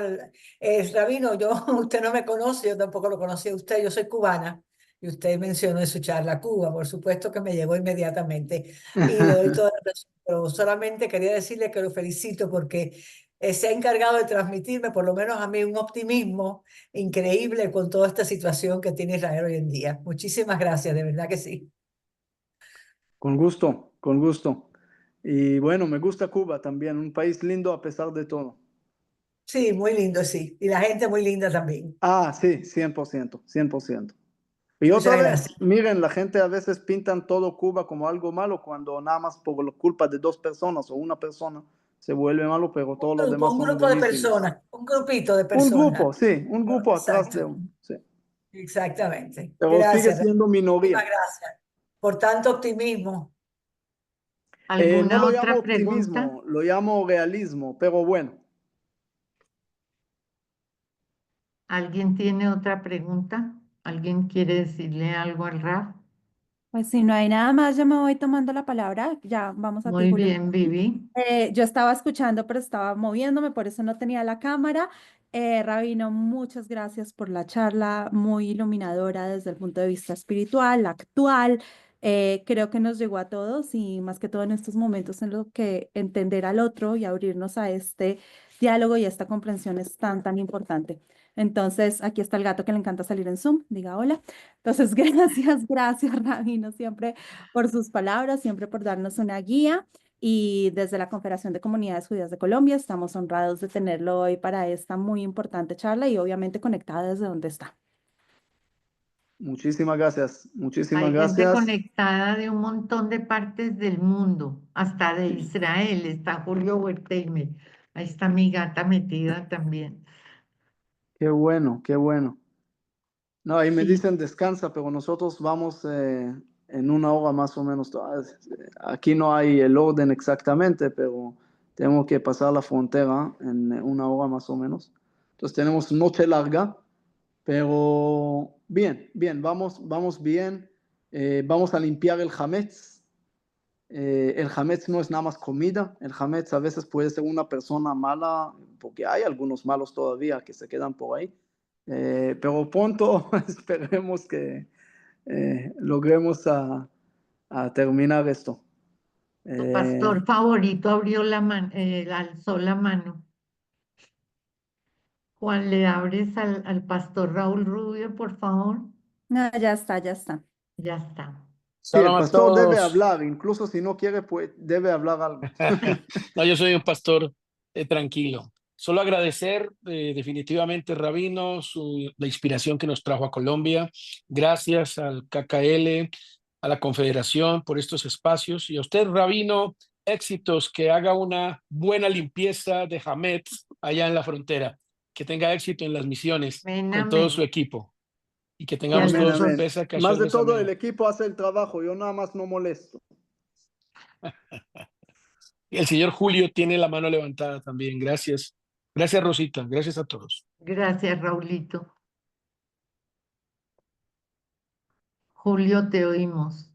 Rabino, usted no me conoce, yo tampoco lo conocí a usted, yo soy cubana, y usted mencionó en su charla Cuba, por supuesto que me llegó inmediatamente, y le doy toda la razón, pero solamente quería decirle que lo felicito porque se ha encargado de transmitirme, por lo menos a mí, un optimismo increíble con toda esta situación que tiene Israel hoy en día. Muchísimas gracias, de verdad que sí. Con gusto, con gusto. Y bueno, me gusta Cuba también, un país lindo a pesar de todo. Sí, muy lindo, sí, y la gente muy linda también. Ah, sí, 100%, 100%. Y otra Muchas vez, gracias. miren, la gente a veces pintan todo Cuba como algo malo cuando nada más por la culpa de dos personas o una persona se vuelve malo, pero todos los demás Un son grupo de buenísimos. personas, un grupito de Un personas. grupo, sí, un grupo atrás Exacto, de uno, sí. exactamente. Pero sigue Gracias, siendo muchísimas minoría. gracias por tanto optimismo. No ¿Alguna lo llamo otra pregunta? optimismo, lo llamo realismo, pero bueno. ¿Alguien tiene otra pregunta? ¿Alguien quiere decirle algo al Raf? Pues si no hay nada más, yo me voy tomando la palabra. Ya, vamos a ti, Muy Julio. bien, Vivi. Yo estaba escuchando, pero estaba moviéndome, por eso no tenía la cámara. Rabino, muchas gracias por la charla, muy iluminadora desde el punto de vista espiritual, actual. Creo que nos llegó a todos y más que todo en estos momentos en los que entender al otro y abrirnos a este diálogo y a esta comprensión es tan, tan importante. Entonces, aquí está el gato que le encanta salir en Zoom, diga hola. Entonces, gracias, Rabino, siempre por sus palabras, siempre por darnos una guía. Y desde la Confederación de Comunidades Judías de Colombia estamos honrados de tenerlo hoy para esta muy importante charla y obviamente conectada desde donde está. Muchísimas gracias, muchísimas Hay gente gracias. conectada de un montón de partes del mundo, hasta de Israel. Está Julio Wertheimer. Ahí está mi gata metida también. Qué bueno, qué bueno. No, ahí me Sí, dicen descansa, pero nosotros vamos en una hora más o menos. Aquí no hay el orden exactamente, pero tenemos que pasar la frontera en una hora más o menos. Entonces tenemos noche larga, pero bien, bien, vamos bien. Vamos a limpiar el hametz. El hametz no es nada más comida. El hametz a veces puede ser una persona mala, porque hay algunos malos todavía que se quedan por ahí. Pero pronto esperemos que logremos a terminar esto. tu pastor favorito abrió la mano, alzó la mano. Juan, ¿le abres al pastor Raúl Rubio, por favor? No, ya está, ya está. Ya está. Sí, el Shalom a pastor debe todos. hablar, incluso si no quiere, pues debe hablar algo. No, yo soy un pastor tranquilo. Solo agradecer definitivamente, Rabino, la inspiración que nos trajo a Colombia. Gracias al KKL, a la Confederación por estos espacios. Y a usted, Rabino, éxitos, que haga una buena limpieza de Hametz allá en la frontera. Que tenga éxito en las misiones Amén, con todo su amén. equipo. Y que Y a tengamos Amén, todos un los amén. Pesach Más Kasher de todo, el Besameach. equipo hace el trabajo, yo nada más no molesto. El señor Julio tiene la mano levantada también. Gracias. Gracias, Rosita. Gracias a todos. Gracias, Raulito. Julio, te oímos.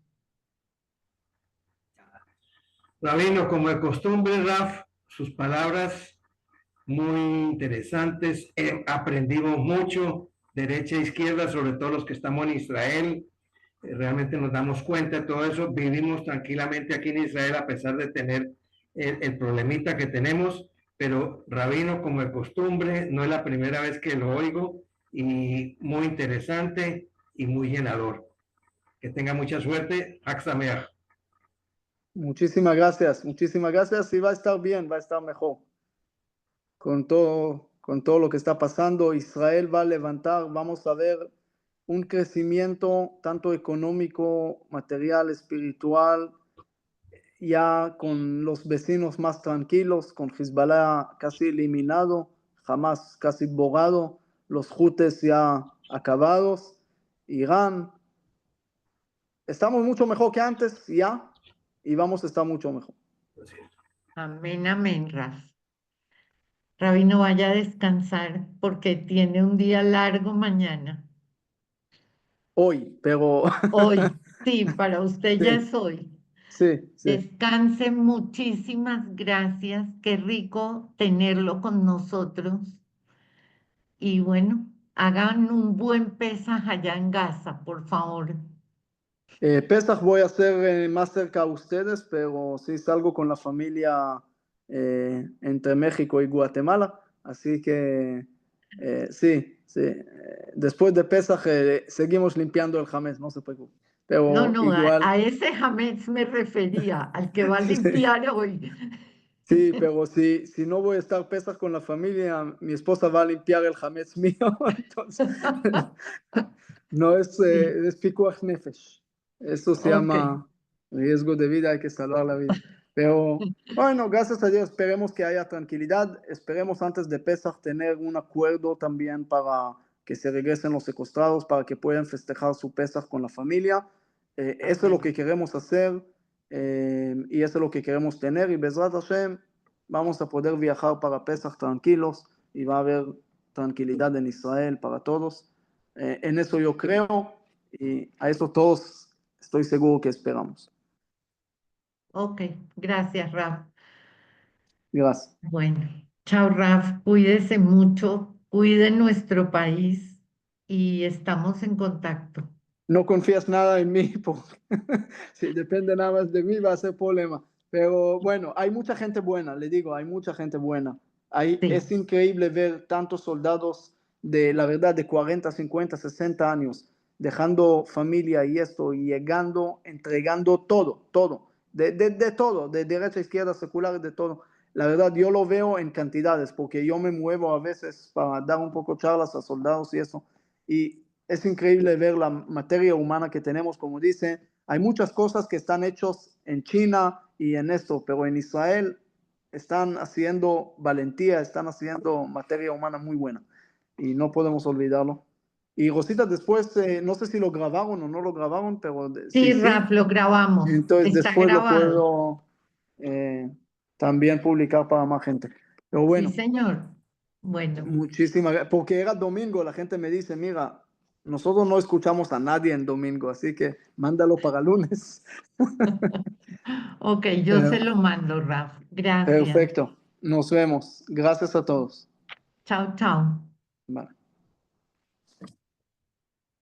Rabino, como de costumbre, Raf, sus palabras muy interesantes, aprendimos mucho derecha e izquierda, sobre todo los que estamos en Israel. Realmente nos damos cuenta de todo eso. Vivimos tranquilamente aquí en Israel a pesar de tener el problemita que tenemos, pero Rabino, como de costumbre, no es la primera vez que lo oigo y muy interesante y muy llenador. Que tenga mucha suerte. Hag Sameach. Muchísimas gracias y va a estar bien, va a estar mejor. Con todo lo que está pasando, Israel va a levantar, vamos a ver un crecimiento tanto económico, material, espiritual, ya con los vecinos más tranquilos, con Hezbollah casi eliminado, Hamas casi borrado, los Houthis ya acabados, Irán. Estamos mucho mejor que antes ya y vamos a estar mucho mejor. Amén, amén, Raf. Rabino, vaya a descansar porque tiene un día largo mañana. Hoy, pero Hoy, sí, para usted ya sí, es hoy. sí. Descanse, muchísimas gracias. Qué rico tenerlo con nosotros. Y bueno, hagan un buen Pesaj allá en Gaza, por favor. Pesach voy a hacer más cerca a ustedes, pero sí salgo con la familia entre México y Guatemala, así que sí. Después de Pesach seguimos limpiando el Hametz, no se preocupe. No, Pero no, igual, a ese Hametz me refería, al que va a sí, limpiar hoy. sí, pero si no voy a estar Pesach con la familia, mi esposa va a limpiar el Hametz mío, entonces no es, Sí, es pikuach nefesh. Eso se ok. llama riesgo de vida, hay que salvar la vida. Pero bueno, gracias a Dios, esperemos que haya tranquilidad. Esperemos antes de Pesach tener un acuerdo también para que se regresen los secuestrados, para que puedan festejar su Pesach con la familia. Eso es lo Amén. que queremos hacer y eso es lo que queremos tener. Y Bezrat Hashem, vamos a poder viajar para Pesach tranquilos y va a haber tranquilidad en Israel para todos. En eso yo creo y a eso todos estoy seguro que esperamos. Ok, gracias, Raf. Gracias. Bueno, chao, Raf. Cuídese mucho, cuide nuestro país y estamos en contacto. No confías nada en mí, porque si depende nada más de mí va a ser problema. Pero bueno, hay mucha gente buena, le digo, hay mucha gente buena. Es Sí, increíble ver tantos soldados de, la verdad, de 40, 50, 60 años, dejando familia y esto, y llegando, entregando todo, de todo, de derecha, izquierda, secular, de todo. La verdad, yo lo veo en cantidades, porque yo me muevo a veces para dar un poco charlas a soldados y eso, y es increíble ver la materia humana que tenemos, como dice, hay muchas cosas que están hechas en China y en esto, pero en Israel están haciendo valentía, están haciendo materia humana muy buena y no podemos olvidarlo. Y Rosita, después, no sé si lo grabaron o no lo grabaron, pero sí, sí, Raf, lo grabamos. entonces Está después lo grabado. puedo también publicar para más gente. Pero Sí, bueno, señor. Bueno, muchísimas gracias, porque era domingo, la gente me dice, mira, nosotros no escuchamos a nadie en domingo, así que mándalo para lunes. ok, yo se Pero, lo mando, Raf. Gracias. perfecto, nos vemos. Gracias a todos. Chao, chao. Vale.